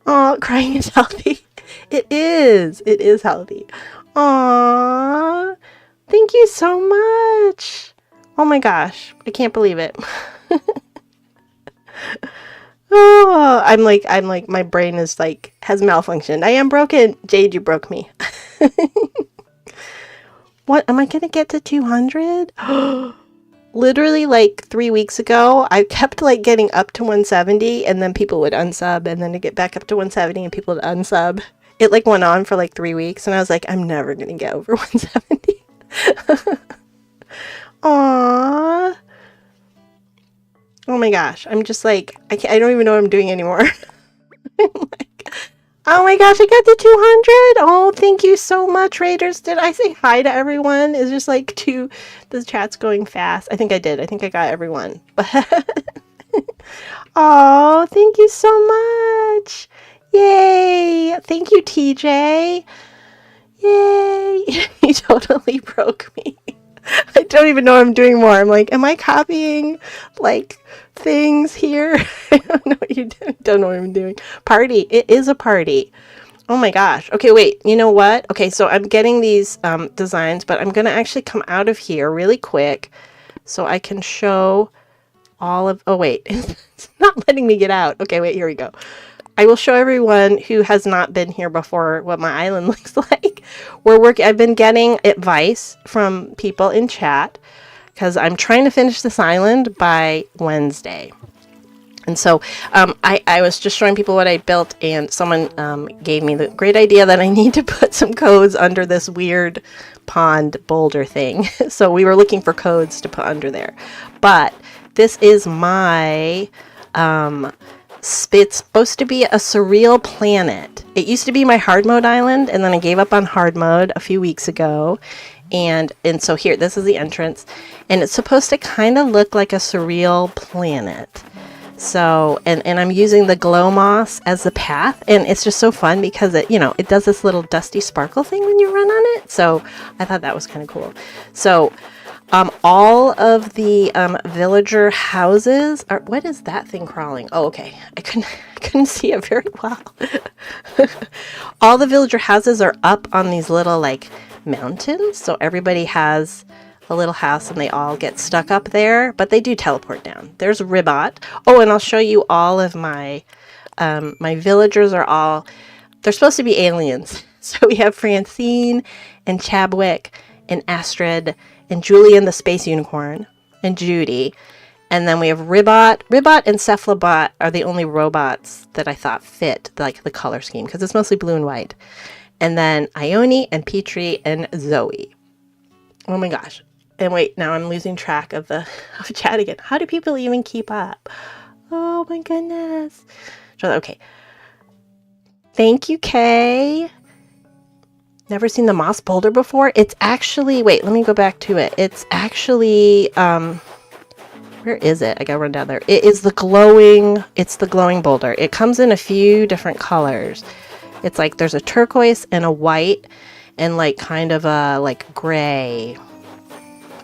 Oh, crying is healthy. It is. It is healthy. Aw. Thank you so much. Oh my gosh. I can't believe it. Oh, I'm like, my brain is like, has malfunctioned. I am broken. Jade, you broke me. What? Am I going to get to 200? Literally like 3 weeks ago, I kept like getting up to 170 and then people would unsub and then to get back up to 170 and people would unsub. It like went on for like 3 weeks and I was like, I'm never going to get over 170. Aww. Oh my gosh. I'm just like, I don't even know what I'm doing anymore. I'm like, oh my gosh, I got to 200. Oh, thank you so much, Raiders. Did I say hi to everyone? It's just like the chat's going fast. I think I did. I think I got everyone. Oh, thank you so much. Yay. Thank you, TJ. Yay. You totally broke me. I don't even know what I'm doing more. I'm like, am I copying like things here? I don't know what you're doing. Don't know what I'm doing. Party. It is a party. Oh my gosh. Okay, wait. You know what? Okay, so I'm getting these designs, but I'm going to actually come out of here really quick so I can show all of... Oh, wait. It's not letting me get out. Okay, wait. Here we go. I will show everyone who has not been here before what my island looks like. I've been getting advice from people in chat because I'm trying to finish this island by Wednesday. And so I was just showing people what I built and someone gave me the great idea that I need to put some codes under this weird pond boulder thing. So we were looking for codes to put under there. But this is my... it's supposed to be a surreal planet. It used to be my hard mode island, and then I gave up on hard mode a few weeks ago. And so here, this is the entrance, and it's supposed to kind of look like a surreal planet. So, and I'm using the glow moss as the path, and it's just so fun because it, it does this little dusty sparkle thing when you run on it. So I thought that was kind of cool. So all of the villager houses are... What is that thing crawling? Oh, okay. I couldn't see it very well. All the villager houses are up on these little like mountains. So everybody has a little house and they all get stuck up there, but they do teleport down. There's Ribot. Oh, and I'll show you all of my my villagers are all... They're supposed to be aliens. So we have Francine and Chabwick and Astrid and Julian the Space Unicorn, and Judy. And then we have Ribot. Ribot and Cephalobot are the only robots that I thought fit, like, the color scheme, because it's mostly blue and white. And then Ione and Petrie and Zoe. Oh my gosh. And wait, now I'm losing track of the chat again. How do people even keep up? Oh my goodness. Okay. Thank you, Kay. Never seen the moss boulder before. It's actually, wait, let me go back to it. It's actually, where is it? I gotta run down there. It is the glowing boulder. It comes in a few different colors. It's like there's a turquoise and a white and like kind of a like gray.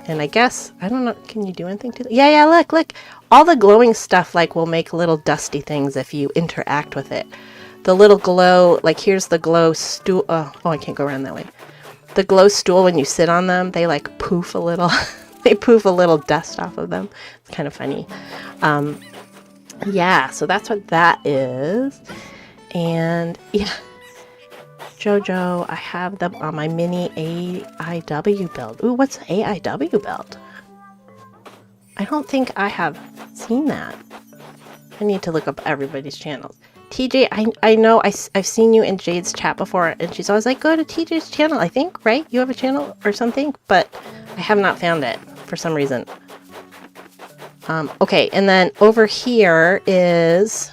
And I guess, I don't know, can you do anything to that? Yeah, look. All the glowing stuff like will make little dusty things if you interact with it. The little glow, like here's the glow stool. Oh, I can't go around that way. The glow stool, when you sit on them, they like poof a little. They poof a little dust off of them. It's kind of funny. Yeah, so that's what that is. And yeah, Jojo, I have them on my mini AIW build. Ooh, what's an AIW build? I don't think I have seen that. I need to look up everybody's channels. TJ, I know I've seen you in Jade's chat before, and she's always like, go to TJ's channel, I think, right? You have a channel or something, but I have not found it for some reason. Okay, and then over here is...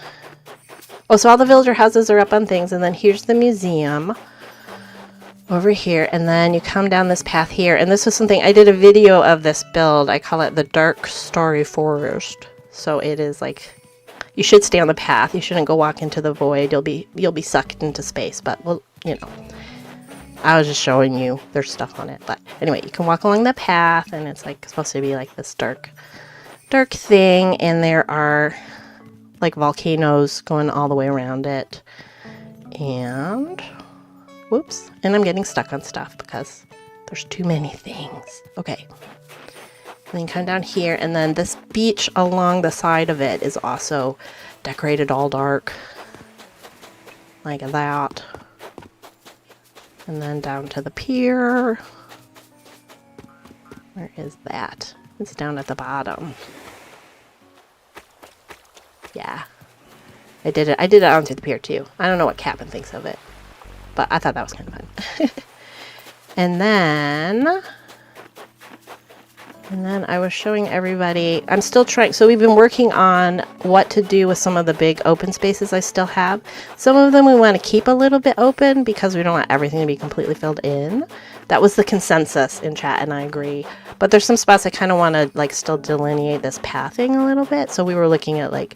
Oh, so all the villager houses are up on things, and then here's the museum over here, and then you come down this path here, and this was something, I did a video of this build. I call it the Dark Starry Forest. So it is like... You should stay on the path. You shouldn't go walk into the void. You'll be sucked into space, but well, I was just showing you there's stuff on it. But anyway, you can walk along the path, and it's like supposed to be like this dark thing, and there are like volcanoes going all the way around it. And whoops, and I'm getting stuck on stuff because there's too many things. Okay. And then come down here, and then this beach along the side of it is also decorated all dark. Like that. And then down to the pier. Where is that? It's down at the bottom. Yeah. I did it onto the pier too. I don't know what Captain thinks of it, but I thought that was kind of fun. And then I was showing everybody, I'm still trying, so we've been working on what to do with some of the big open spaces I still have. Some of them we want to keep a little bit open because we don't want everything to be completely filled in. That was the consensus in chat, and I agree. But there's some spots I kind of want to like still delineate this pathing a little bit. So we were looking at like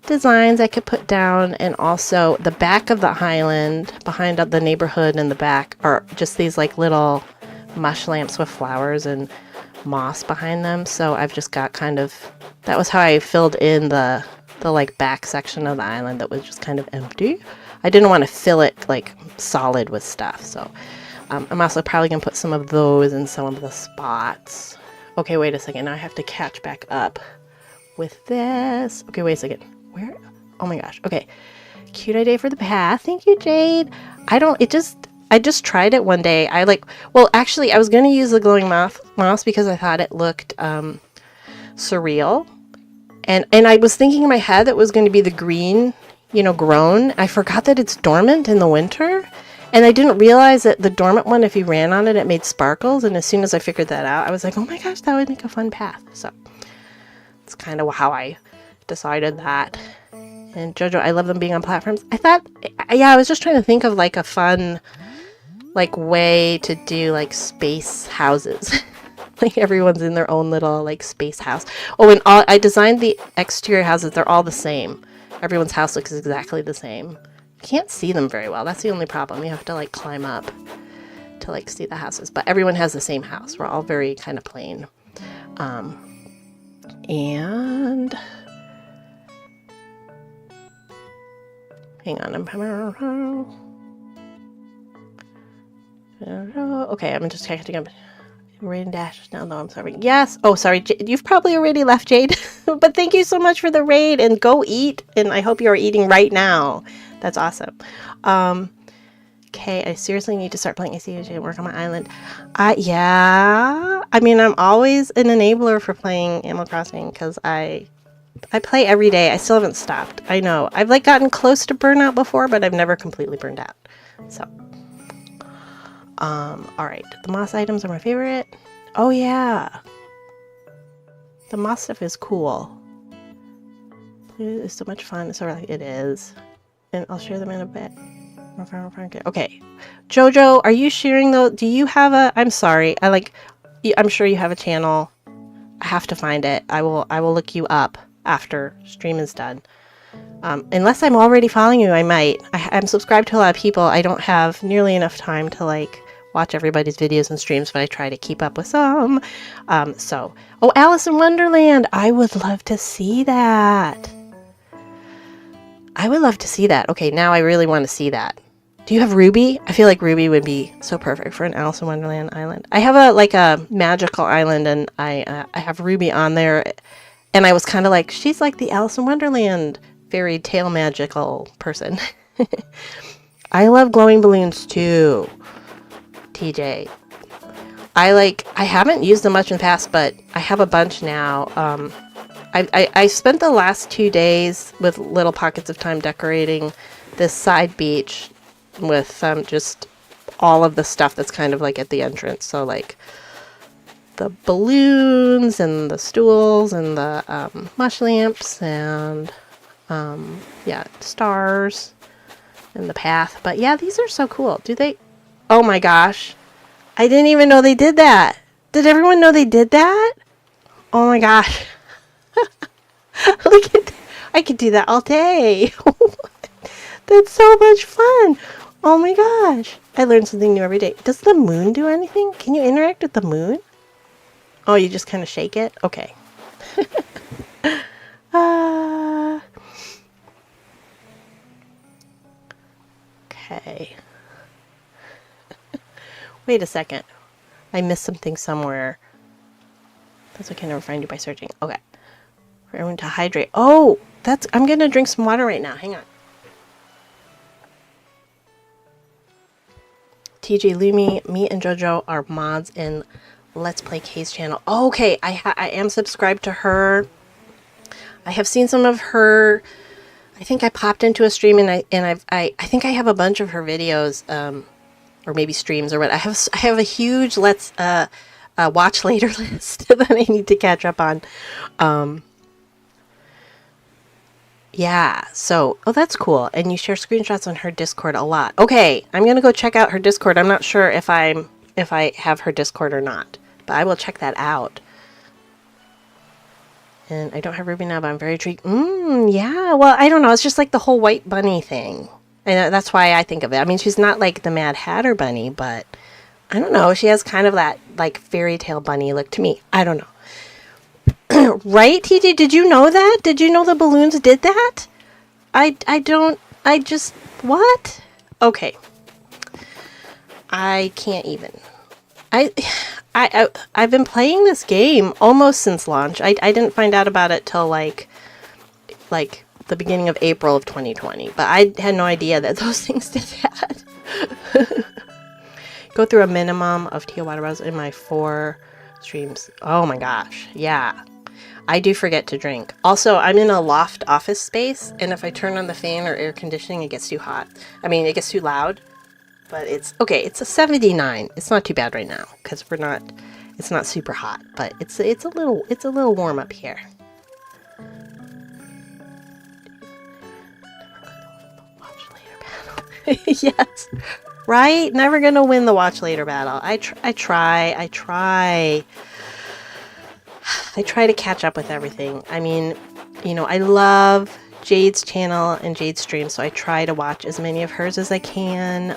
designs I could put down, and also the back of the island behind the neighborhood in the back are just these like little mush lamps with flowers and moss behind them. So I've just got kind of, that was how I filled in the like back section of the island that was just kind of empty. I didn't want to fill it like solid with stuff. So I'm also probably gonna put some of those in some of the spots. Okay, wait a second. Now I have to catch back up with this. Okay, wait a second. Where? Oh my gosh. Okay. Cute idea for the path. Thank you, Jade. I just tried it one day. Well, actually, I was going to use the glowing moss because I thought it looked surreal. And I was thinking in my head that it was going to be the green, grown. I forgot that it's dormant in the winter. And I didn't realize that the dormant one, if you ran on it, it made sparkles. And as soon as I figured that out, I was like, oh my gosh, that would make a fun path. So it's kind of how I decided that. And JoJo, I love them being on platforms. I was just trying to think of like a fun like way to do like space houses. Like everyone's in their own little like space house. Oh, and I designed the exterior houses. They're all the same. Everyone's house looks exactly the same. You can't see them very well. That's the only problem. You have to like climb up to like see the houses. But everyone has the same house. We're all very kind of plain. And hang on. Okay, I'm just catching up. Rain dashes down. No, I'm sorry. Yes. Oh, sorry. You've probably already left, Jade. But thank you so much for the raid, and go eat. And I hope you are eating right now. That's awesome. Okay, I seriously need to start playing ACH and work on my island. Yeah. I mean, I'm always an enabler for playing Animal Crossing because I play every day. I still haven't stopped. I know. I've like gotten close to burnout before, but I've never completely burned out. So. All right. The moss items are my favorite. Oh yeah. The moss stuff is cool. It is so much fun. So it is. And I'll share them in a bit. Okay. JoJo, are you sharing those? Do you have I'm sorry. I'm sure you have a channel. I have to find it. I will look you up after stream is done. Unless I'm already following you, I might. I'm subscribed to a lot of people. I don't have nearly enough time to like watch everybody's videos and streams, but I try to keep up with some. Oh, Alice in Wonderland. I would love to see that. Okay, now I really want to see that. Do you have Ruby? I feel like Ruby would be so perfect for an Alice in Wonderland island. I have a magical island, and I have Ruby on there, and I was kind of like, she's like the Alice in Wonderland fairy tale magical person. I love glowing balloons too, TJ. I haven't used them much in the past, but I have a bunch now. I spent the last 2 days with little pockets of time decorating this side beach with just all of the stuff that's kind of like at the entrance. So like the balloons and the stools and the mush lamps and yeah, stars and the path. But yeah, these are so cool. Oh my gosh. I didn't even know they did that. Did everyone know they did that? Oh my gosh. Look at, I could do that all day. That's so much fun. Oh my gosh. I learn something new every day. Does the moon do anything? Can you interact with the moon? Oh, you just kind of shake it? Okay. Okay. Wait a second. I missed something somewhere. That's okay, never find you by searching. Okay. For everyone to hydrate. Oh, I'm gonna drink some water right now. Hang on. TJ Lumi, me and JoJo are mods in Let's Play Kay's channel. Oh, okay, I am subscribed to her. I have seen some of her. I think I popped into a stream and I think I have a bunch of her videos, or maybe streams or what. I have a huge watch later list that I need to catch up on. Yeah, so, oh, that's cool. And you share screenshots on her Discord a lot. Okay, I'm going to go check out her Discord. I'm not sure if I have her Discord or not, but I will check that out. And I don't have Ruby now, but I'm very intrigued. Yeah, well, I don't know. It's just like the whole white bunny thing. And that's why I think of it. I mean, she's not like the Mad Hatter bunny, but I don't know. She has kind of that like fairy tale bunny look to me. I don't know. Right, TJ? Did you know that? Did you know the balloons did that? What? Okay. I can't even. I've been playing this game almost since launch. I didn't find out about it till like the beginning of April of 2020, but I had no idea that those things did that. Go through a minimum of teal water bottles in my 4 streams. Oh my gosh. Yeah. I do forget to drink. Also, I'm in a loft office space, and if I turn on the fan or air conditioning, it gets too hot. I mean, it gets too loud. But it's okay. It's a 79. It's not too bad right now because it's not super hot, but it's a little warm up here. Watch later battle. Yes, right. Never gonna win the watch later battle. I try to catch up with everything. I mean, you know, I love Jade's channel and Jade's stream, so I try to watch as many of hers as I can.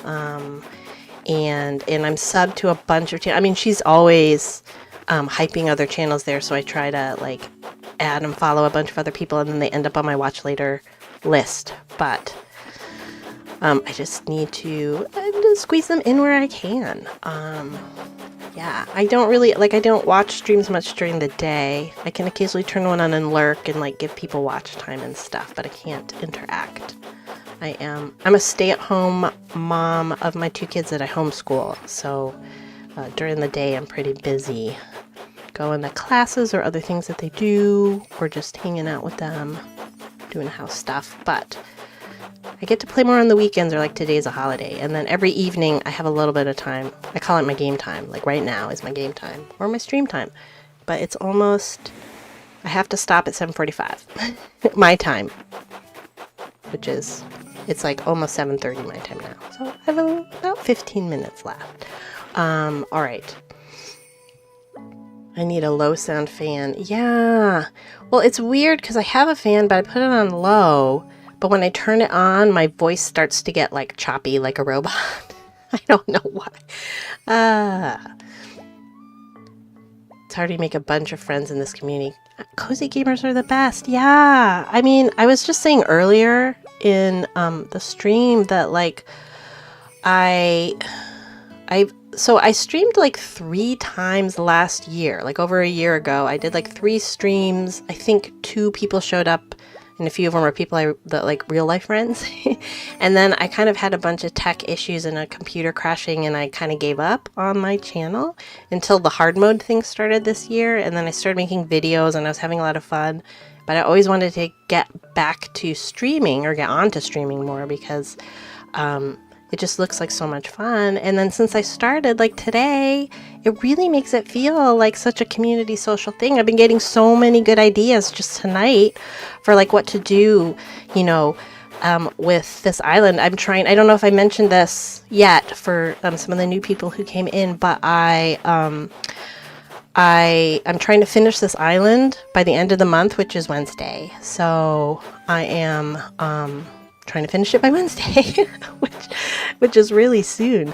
And I'm subbed to a bunch of channels. I mean, she's always hyping other channels there, so I try to like add and follow a bunch of other people, and then they end up on my watch later list. But I just need to squeeze them in where I can. Yeah, I don't watch streams much during the day. I can occasionally turn one on and lurk and like give people watch time and stuff, but I can't interact. I'm a stay-at-home mom of my 2 kids that I homeschool, so during the day I'm pretty busy going to classes or other things that they do, or just hanging out with them, doing house stuff. But I get to play more on the weekends, or like today's a holiday, and then every evening I have a little bit of time. I call it my game time. Like right now is my game time or my stream time, but it's almost, I have to stop at 7:45 my time, which is, it's like almost 7:30 my time now. So I have about 15 minutes left. All right. I need a low sound fan. Yeah. Well, it's weird because I have a fan, but I put it on low. But when I turn it on, my voice starts to get like choppy like a robot. I don't know why. It's hard to make a bunch of friends in this community. Cozy gamers are the best. Yeah. I mean, I was just saying earlier in the stream that like so I streamed like 3 times last year, like over a year ago. I did like 3 streams. I think 2 people showed up, and a few of them are people that like real life friends. And then I kind of had a bunch of tech issues and a computer crashing, and I kind of gave up on my channel until the hard mode thing started this year. And then I started making videos, and I was having a lot of fun. But I always wanted to get back to streaming, or get onto streaming more, because it just looks like so much fun. And then since I started, like today, it really makes it feel like such a community social thing. I've been getting so many good ideas just tonight for like what to do, you know, with this island. I don't know if I mentioned this yet for some of the new people who came in, but I'm trying to finish this island by the end of the month, which is Wednesday. So I am trying to finish it by Wednesday, which is really soon.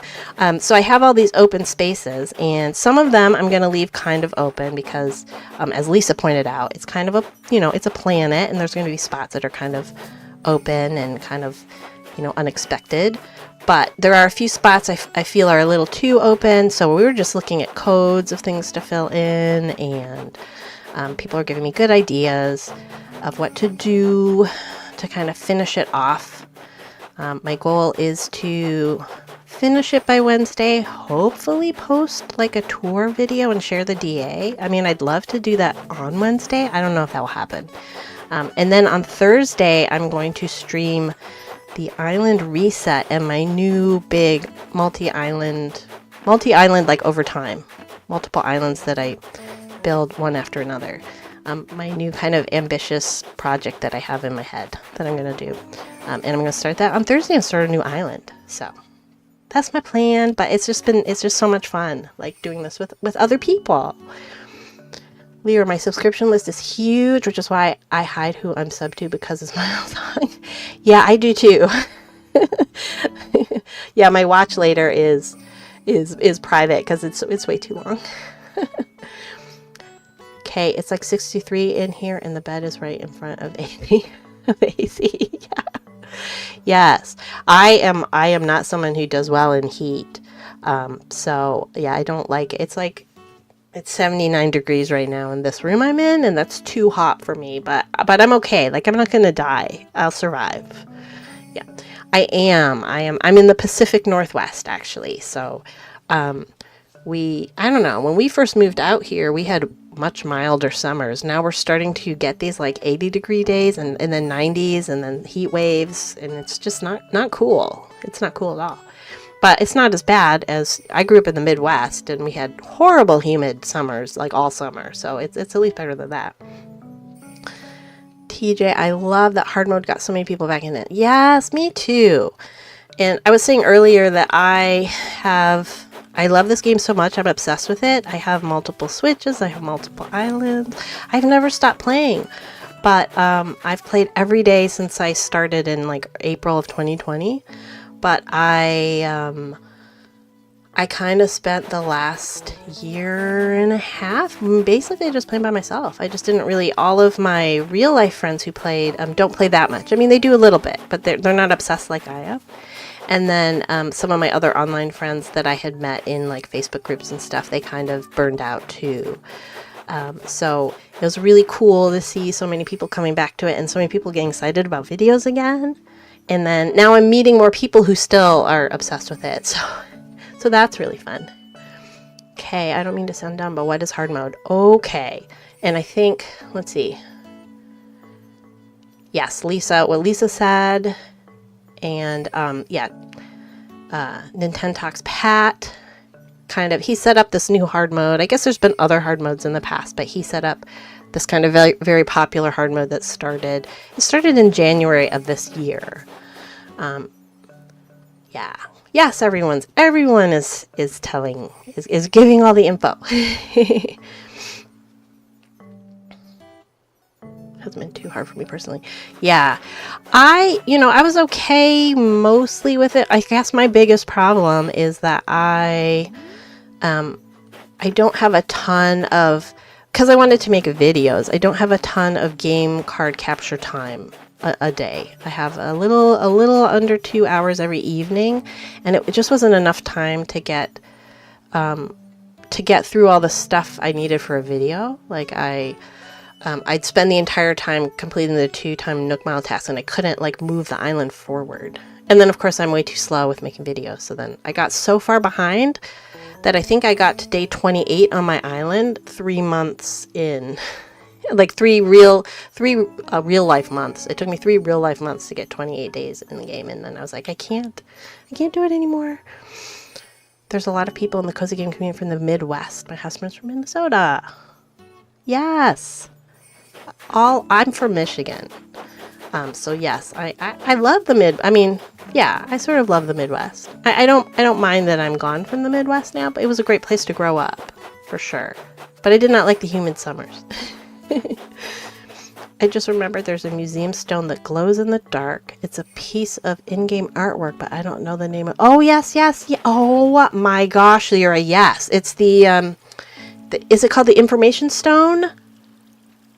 So I have all these open spaces, and some of them I'm going to leave kind of open because, as Lisa pointed out, it's kind of a, it's a planet, and there's going to be spots that are kind of open and kind of, unexpected. But there are a few spots I feel are a little too open, so we were just looking at codes of things to fill in, and people are giving me good ideas of what to do to kind of finish it off. My goal is to finish it by Wednesday, hopefully post like a tour video and share the DA. I mean, I'd love to do that on Wednesday. I don't know if that will happen. And then on Thursday, I'm going to stream the island reset and my new big multi-island like over time, multiple islands that I build one after another. My new kind of ambitious project that I have in my head that I'm going to do. And I'm going to start that on Thursday and start a new island. So that's my plan, but it's just so much fun, like doing this with other people. Lear, my subscription list is huge, which is why I hide who I'm sub to because it's my own song. Yeah, I do too. Yeah, my watch later is private because it's way too long. Okay, it's like 63 in here, and the bed is right in front of the AC. Yeah. Yes, I am not someone who does well in heat. So yeah, I don't like it. It's 79 degrees right now in this room I'm in, and that's too hot for me, but I'm okay. Like, I'm not going to die. I'll survive. Yeah. I'm in the Pacific Northwest, actually. So, I don't know, when we first moved out here, we had much milder summers. Now we're starting to get these like 80-degree days and then 90s and then heat waves, and it's just not cool. It's not cool at all. But it's not as bad as, I grew up in the Midwest and we had horrible humid summers, like all summer. So it's at least better than that. TJ, I love that hard mode got so many people back in it. Yes, me too. And I was saying earlier that I love this game so much. I'm obsessed with it. I have multiple switches. I have multiple islands. I've never stopped playing. But I've played every day since I started in like April of 2020. But I kind of spent the last year and a half basically just playing by myself. I just didn't really, all of my real life friends who played don't play that much. I mean, they do a little bit, but they're not obsessed like I am. And then some of my other online friends that I had met in like Facebook groups and stuff, they kind of burned out too. So it was really cool to see so many people coming back to it and so many people getting excited about videos again. And then now I'm meeting more people who still are obsessed with it. So that's really fun. Okay, I don't mean to sound dumb, but what is hard mode? Okay. And I think, let's see. Yes, what Lisa said. And Nintendo Talks Pat. He set up this new hard mode. I guess there's been other hard modes in the past, but he set up this kind of very, very popular hard mode that started in January of this year. Yeah. Yes, everyone is giving all the info. Hasn't been too hard for me personally. Yeah. I was okay mostly with it. I guess my biggest problem is that I don't have a ton of, because I wanted to make videos, I don't have a ton of game card capture time a day. I have a little under 2 hours every evening, and it just wasn't enough time to get through all the stuff I needed for a video. Like I'd spend the entire time completing the 2-time Nook Mile task, and I couldn't like move the island forward. And then of course I'm way too slow with making videos, so then I got so far behind that I think I got to day 28 on my island 3 months in. Like three real life months. It took me 3 real life months to get 28 days in the game, and then I was like, I can't do it anymore. There's a lot of people in the cozy game community from the Midwest. My husband's from Minnesota. Yes. I'm from Michigan. So yes, I love the I sort of love the Midwest. I don't mind that I'm gone from the Midwest now, but it was a great place to grow up, for sure. But I did not like the humid summers. I just remembered there's a museum stone that glows in the dark. It's a piece of in-game artwork, but I don't know the name of... Oh, yes, yes, yeah. Oh, my gosh, Lyra, yes. It's the is it called the information stone?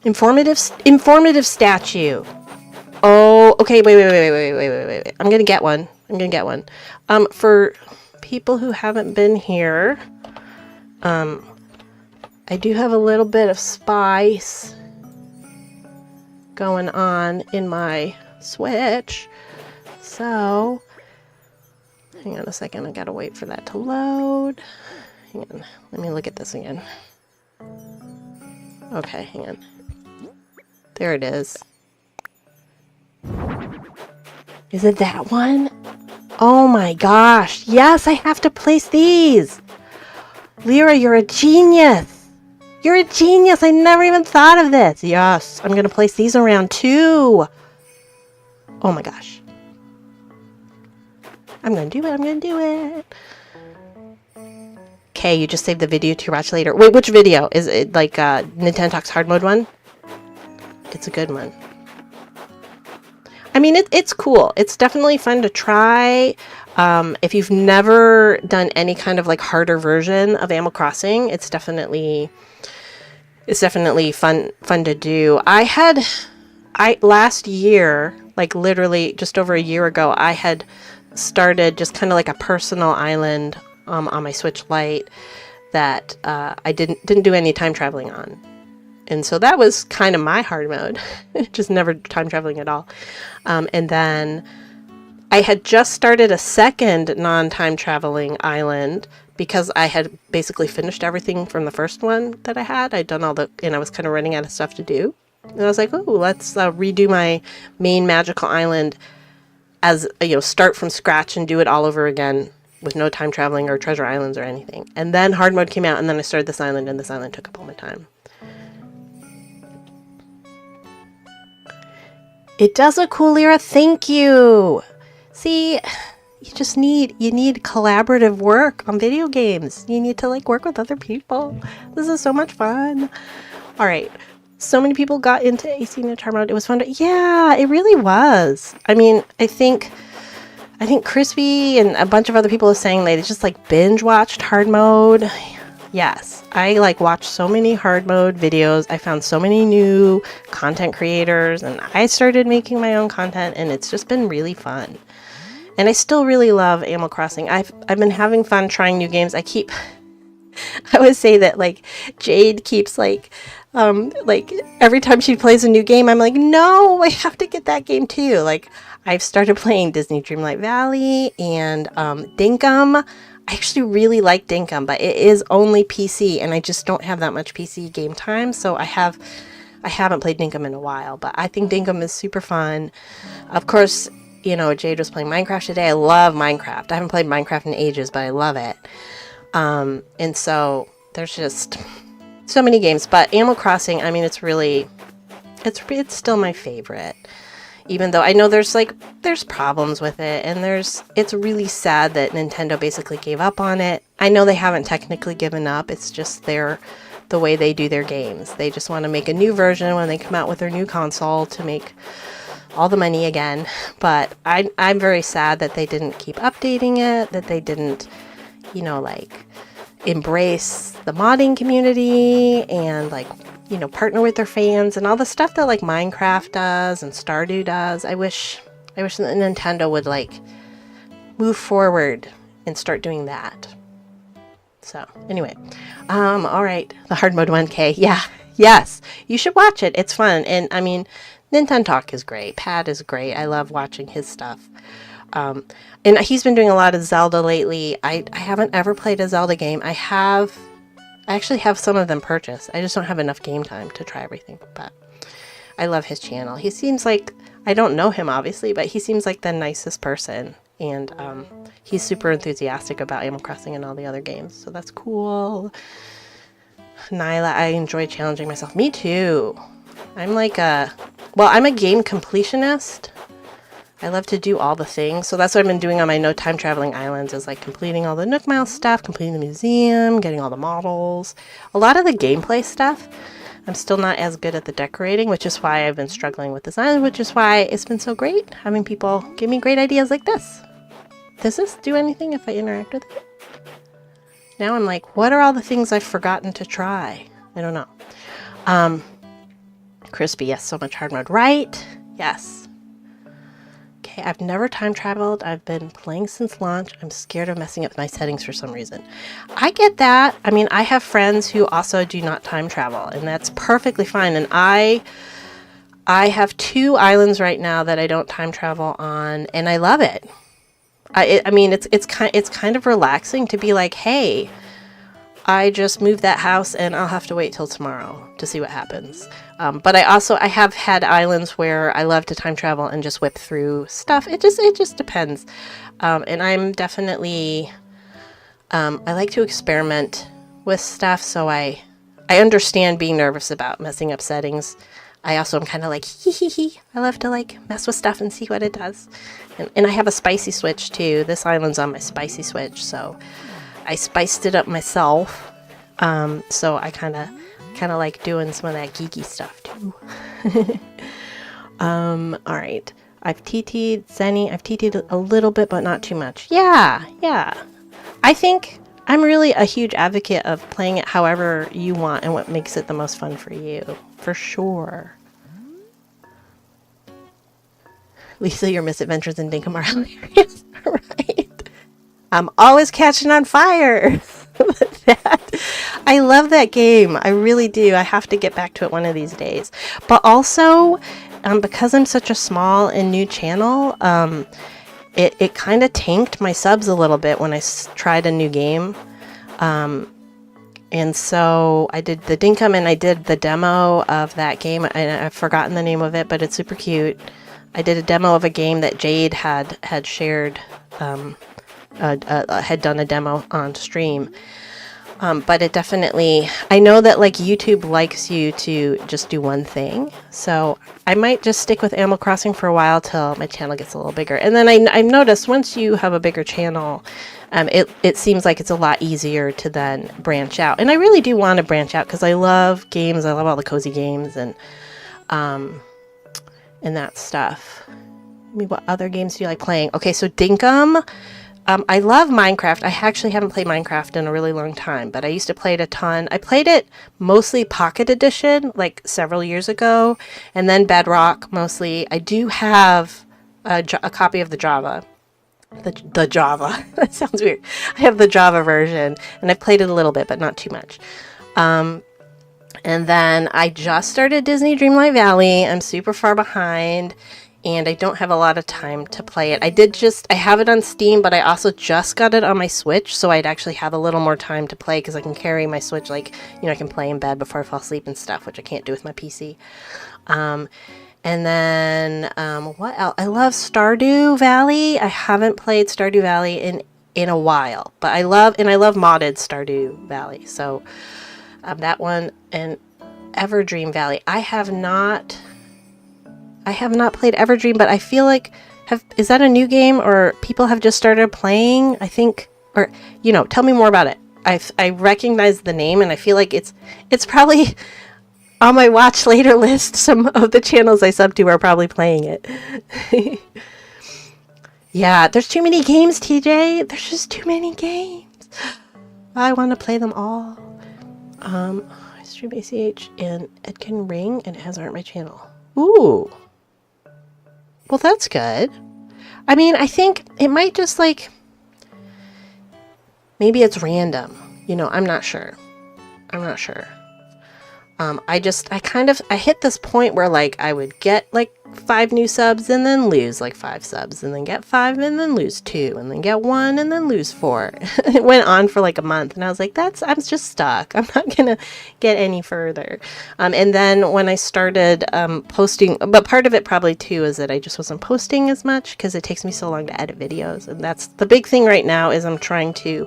Informative statue. Oh, okay, wait. I'm gonna get one. For people who haven't been here, I do have a little bit of spice going on in my Switch. So, hang on a second, I gotta wait for that to load. Hang on, let me look at this again. Okay, hang on. There it is. Is it that one? Oh my gosh, yes, I have to place these! Lyra, you're a genius! You're a genius! I never even thought of this! Yes, I'm gonna place these around too! Oh my gosh. I'm gonna do it! Okay, you just saved the video to watch later. Wait, which video? Is it like Nintendo Talks Hard Mode one? It's a good one. I mean, it's cool. It's definitely fun to try. If you've never done any kind of like harder version of Animal Crossing, it's definitely fun to do. Last year, like literally just over a year ago, I had started just kind of like a personal island on my Switch Lite that I didn't do any time traveling on. And so that was kind of my hard mode, just never time traveling at all. And then I had just started a second non-time traveling island because I had basically finished everything from the first one that I had. I'd done and I was kind of running out of stuff to do. And I was like, oh, let's redo my main magical island as, start from scratch and do it all over again with no time traveling or treasure islands or anything. And then hard mode came out, and then I started this island, and this island took up all my time. It does look cool, Lyra. Thank you. See, you need collaborative work on video games. You need to like work with other people. This is so much fun. All right. So many people got into AC Hard Mode. It was fun. Yeah, it really was. I mean, I think Crispy and a bunch of other people are saying they just like binge watched hard mode. Yes, I like watched so many hard mode videos. I found so many new content creators, and I started making my own content, and it's just been really fun. And I still really love Animal Crossing. I've been having fun trying new games. I always say that like Jade keeps like every time she plays a new game, I'm like, no, I have to get that game too. Like I've started playing Disney Dreamlight Valley and Dinkum. I actually really like Dinkum, but it is only PC, and I just don't have that much PC game time, so I haven't played Dinkum in a while, but I think Dinkum is super fun. Of course, Jade was playing Minecraft today. I love Minecraft. I haven't played Minecraft in ages, but I love it. And so there's just so many games, but Animal Crossing, I mean, it's still my favorite. Even though I know there's problems with it, and it's really sad that Nintendo basically gave up on it. I know they haven't technically given up. It's just the way they do their games. They just want to make a new version when they come out with their new console to make all the money again. But I'm very sad that they didn't keep updating it, that they didn't, embrace the modding community and partner with their fans and all the stuff that like Minecraft does and Stardew does. I wish that Nintendo would move forward and start doing that. So anyway, all right, the hard mode 1K. Yeah, yes, you should watch it. It's fun. And I mean, Nintendo Talk is great. Pat is great. I love watching his stuff. And he's been doing a lot of Zelda lately. I haven't ever played a Zelda game. I actually have some of them purchased. I just don't have enough game time to try everything, but I love his channel. He seems like, I don't know him obviously, but he seems like the nicest person, and he's super enthusiastic about Animal Crossing and all the other games, so that's cool. Nyla, I enjoy challenging myself. Me too. I'm I'm a game completionist. I love to do all the things, so that's what I've been doing on my no time traveling islands, is completing all the Nook Mile stuff, completing the museum, getting all the models. A lot of the gameplay stuff I'm still not as good at the decorating, which is why I've been struggling with this island, which is why it's been so great having people give me great ideas like this. Does this do anything if I interact with it? Now I'm like, what are all the things I've forgotten to try? I don't know. Crispy, yes, so much hard mode. Right? Yes. Okay, I've never time traveled. I've been playing since launch. I'm scared of messing up my settings for some reason. I get that. I mean, I have friends who also do not time travel, and that's perfectly fine. And I have 2 islands right now that I don't time travel on, and I love it. I mean, it's kind of relaxing to be like, hey, I just moved that house and I'll have to wait till tomorrow to see what happens. But I have had islands where I love to time travel and just whip through stuff. It just depends. And I'm definitely, I like to experiment with stuff. So I understand being nervous about messing up settings. I also am kind of like, hee hee hee. I love to like mess with stuff and see what it does. And I have a spicy switch too. This island's on my spicy switch, so I spiced it up myself. So I kind of like doing some of that geeky stuff too. All right. I've TT'd Zenny. I've TT'd a little bit, but not too much. Yeah. I think I'm really a huge advocate of playing it however you want and what makes it the most fun for you. For sure. Lisa, your misadventures in Dinkum are hilarious. Right. I'm always catching on fire. I love that game. I really do. I have to get back to it one of these days. But also, because I'm such a small and new channel, it kind of tanked my subs a little bit when I tried a new game. And so I did the Dinkum and I did the demo of that game. I've forgotten the name of it, but it's super cute. I did a demo of a game that Jade had shared, had done a demo on stream. But it definitely, I know that like YouTube likes you to just do one thing. So I might just stick with Animal Crossing for a while till my channel gets a little bigger. And then I noticed once you have a bigger channel, it seems like it's a lot easier to then branch out. And I really do want to branch out because I love games. I love all the cozy games and that stuff. I mean, what other games do you like playing? Okay, so Dinkum. I love Minecraft. I actually haven't played Minecraft in a really long time, but I used to play it a ton. I played it mostly Pocket Edition, like several years ago, and then Bedrock mostly. I do have a copy of the Java. The Java. That sounds weird. I have the Java version, and I've played it a little bit, but not too much. And then I just started Disney Dreamlight Valley. I'm super far behind. And I don't have a lot of time to play it. I have it on Steam, but I also just got it on my Switch, so I'd actually have a little more time to play because I can carry my Switch, like, you know, I can play in bed before I fall asleep and stuff, which I can't do with my PC. And then, what else? I love Stardew Valley. I haven't played Stardew Valley in a while, but I love modded Stardew Valley. So, that one, and Everdream Valley. I have not played Everdream, but I feel like, is that a new game or people have just started playing? I think, or, you know, tell me more about it. I recognize the name and I feel like it's probably on my watch later list. Some of the channels I sub to are probably playing it. Yeah, there's too many games, TJ. There's just too many games. I want to play them all. I stream ACH and it can ring and it has art on my channel. Ooh. Well, that's good. I mean, I think it might just like, maybe it's random. You know, I'm not sure. I hit this point where like I would get like 5 new subs and then lose like 5 subs and then get 5 and then lose 2 and then get 1 and then lose 4. It went on for like a month and I was like, I'm just stuck. I'm not gonna get any further. And then when I started posting, but part of it probably too is that I just wasn't posting as much because it takes me so long to edit videos. And that's the big thing right now is I'm trying to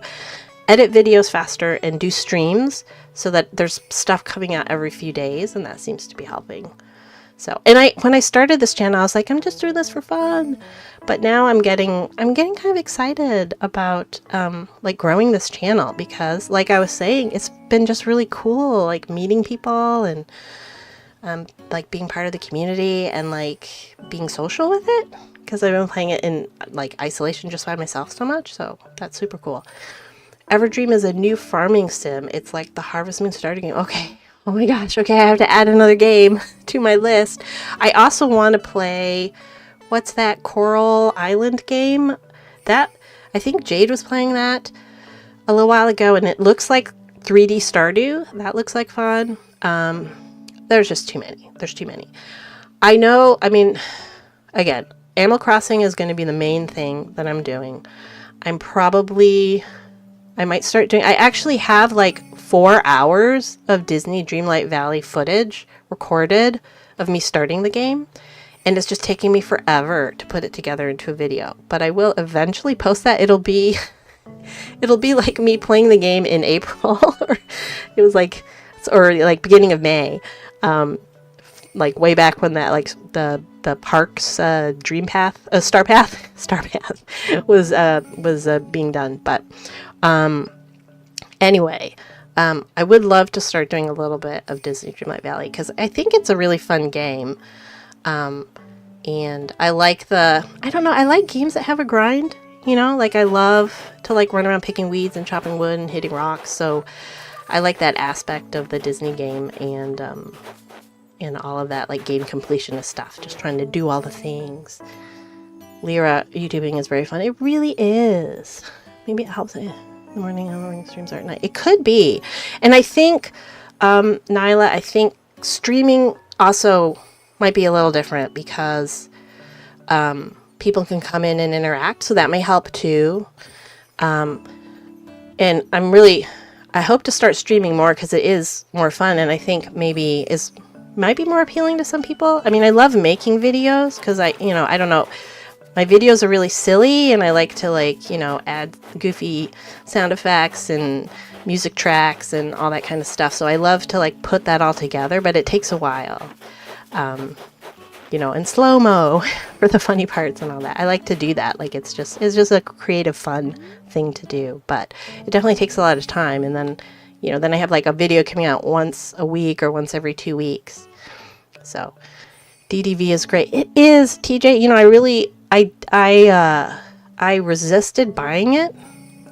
edit videos faster and do streams so that there's stuff coming out every few days, and that seems to be helping. So, and when I started this channel, I was like, I'm just doing this for fun. But now I'm getting kind of excited about like growing this channel, because like I was saying, it's been just really cool, like meeting people and like being part of the community and like being social with it, because I've been playing it in like isolation just by myself so much. So that's super cool. Everdream is a new farming sim. It's like the Harvest Moon starter game. Okay. Oh my gosh. Okay, I have to add another game to my list. I also want to play, what's that Coral Island game? That, I think Jade was playing that a little while ago, and it looks like 3D Stardew. That looks like fun. There's just too many. There's too many. I know, I mean, again, Animal Crossing is going to be the main thing that I'm doing. I might start doing, I actually have like 4 hours of Disney Dreamlight Valley footage recorded of me starting the game. And it's just taking me forever to put it together into a video. But I will eventually post that. It'll be like me playing the game in April. It was like, or like beginning of May. Like way back when that, like the parks Dream Path, Star Path was being done. But anyway, I would love to start doing a little bit of Disney Dreamlight Valley, because I think it's a really fun game. And I like I like games that have a grind, you know, like I love to like run around picking weeds and chopping wood and hitting rocks. So I like that aspect of the Disney game, and all of that, like game completionist stuff, just trying to do all the things. Lyra, YouTubing is very fun. It really is. Maybe it helps in the morning streams are at night. It could be. And I think, Nyla, I think streaming also might be a little different, because people can come in and interact, so that may help too. And I hope to start streaming more, because it is more fun, and I think maybe might be more appealing to some people. I mean, I love making videos, because I don't know, my videos are really silly, and I like to like, add goofy sound effects and music tracks and all that kind of stuff. So I love to like put that all together, but it takes a while. In slow-mo for the funny parts and all that. I like to do that. Like it's just a creative, fun thing to do, but it definitely takes a lot of time. And then, then I have like a video coming out once a week or once every 2 weeks. So DDV is great. It is, TJ. I resisted buying it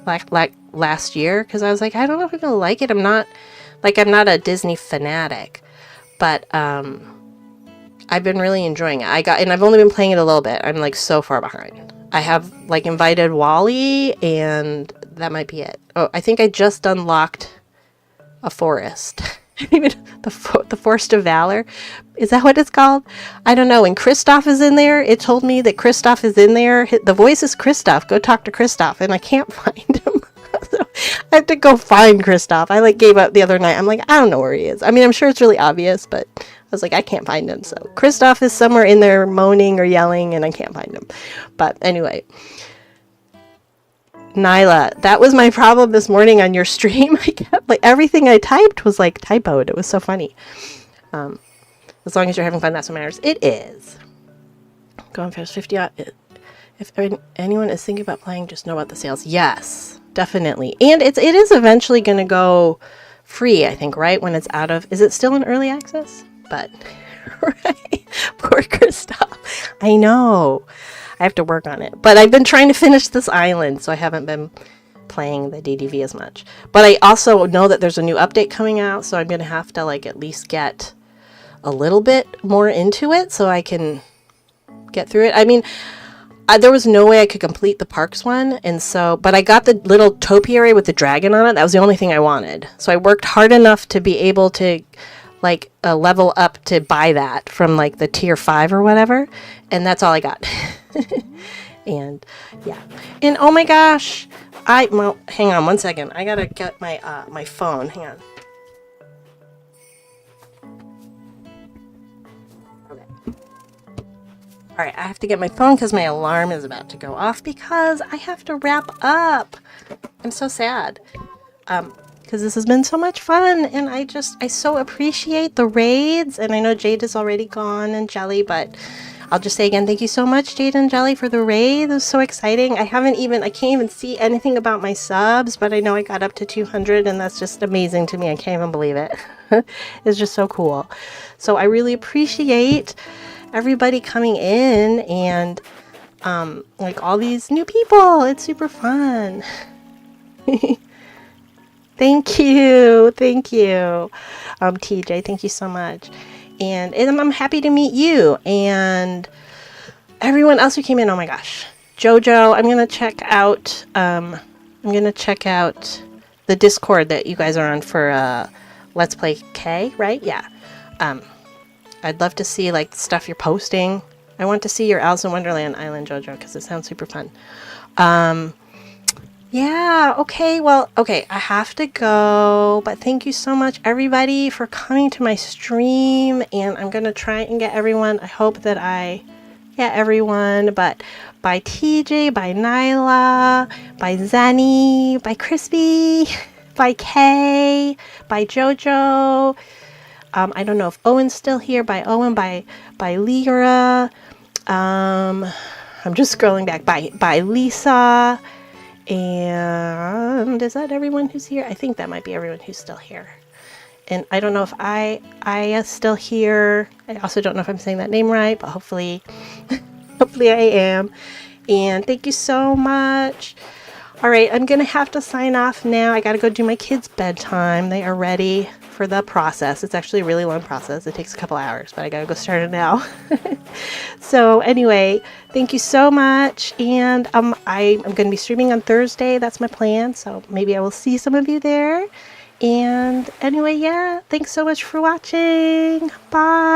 like last year, because I was like, I don't know if I'm gonna like it. I'm not a Disney fanatic, but I've been really enjoying it. And I've only been playing it a little bit. I'm like so far behind. I have like invited Wally, and that might be it. Oh, I think I just unlocked a forest. The Forest of Valor. Is that what it's called? I don't know. And Kristoff is in there. It told me that Kristoff is in there. The voice is Kristoff. Go talk to Kristoff. And I can't find him. So I have to go find Kristoff. I like gave up the other night. I'm like, I don't know where he is. I mean, I'm sure it's really obvious, but I was like, I can't find him. So Kristoff is somewhere in there moaning or yelling, and I can't find him. But anyway, Nyla, that was my problem this morning on your stream. I kept like everything I typed was like typoed. It was so funny. As long as you're having fun, that's what matters. It is. Going fast 50. If anyone is thinking about playing, just know about the sales. Yes, definitely. And it is eventually going to go free, I think, right? When it's out of, is it still in early access? But, right? Poor Kristoff. I know. I have to work on it. But I've been trying to finish this island, so I haven't been playing the DDV as much. But I also know that there's a new update coming out, so I'm going to have to like at least get a little bit more into it so I can get through it. I mean, there was no way I could complete the parks one, and so, but I got the little topiary with the dragon on it. That was the only thing I wanted. So I worked hard enough to be able to like level up to buy that from like the tier 5 or whatever, and that's all I got. And yeah, and oh my gosh, well, hang on one second. I gotta get my my phone. Hang on. Okay. All right, I have to get my phone because my alarm is about to go off because I have to wrap up. I'm so sad. because this has been so much fun, and I so appreciate the raids. And I know Jade is already gone and Jelly, but I'll just say again, thank you so much, Jade and Jelly, for the raid. It was so exciting. I can't even see anything about my subs, but I know I got up to 200, and that's just amazing to me. I can't even believe it. It's just so cool. So I really appreciate everybody coming in and like all these new people. It's super fun. Thank you. TJ, thank you so much. And I'm happy to meet you and everyone else who came in. Oh my gosh. Jojo, I'm gonna check out the Discord that you guys are on for Let's Play K, right? Yeah. I'd love to see like the stuff you're posting. I want to see your Alice in Wonderland Island, Jojo, because it sounds super fun. Yeah, okay, well, okay, I have to go, but thank you so much, everybody, for coming to my stream, and I'm going to try and get everyone. I hope that I get everyone, but by TJ, by Nyla, by Zenny, by Crispy, by Kay, by Jojo, I don't know if Owen's still here, by Owen, by Lyra, I'm just scrolling back, by Lisa. And is that everyone who's here? I think that might be everyone who's still here. And I don't know if I is still here. I also don't know if I'm saying that name right, but hopefully I am. And thank you so much. All right, I'm gonna have to sign off now. I gotta go do my kids' bedtime. They are ready for the process. It's actually a really long process. It takes a couple hours, but I gotta go start it now. So anyway, thank you so much. And I'm gonna be streaming on Thursday. That's my plan. So maybe I will see some of you there. And anyway, yeah, thanks so much for watching. Bye.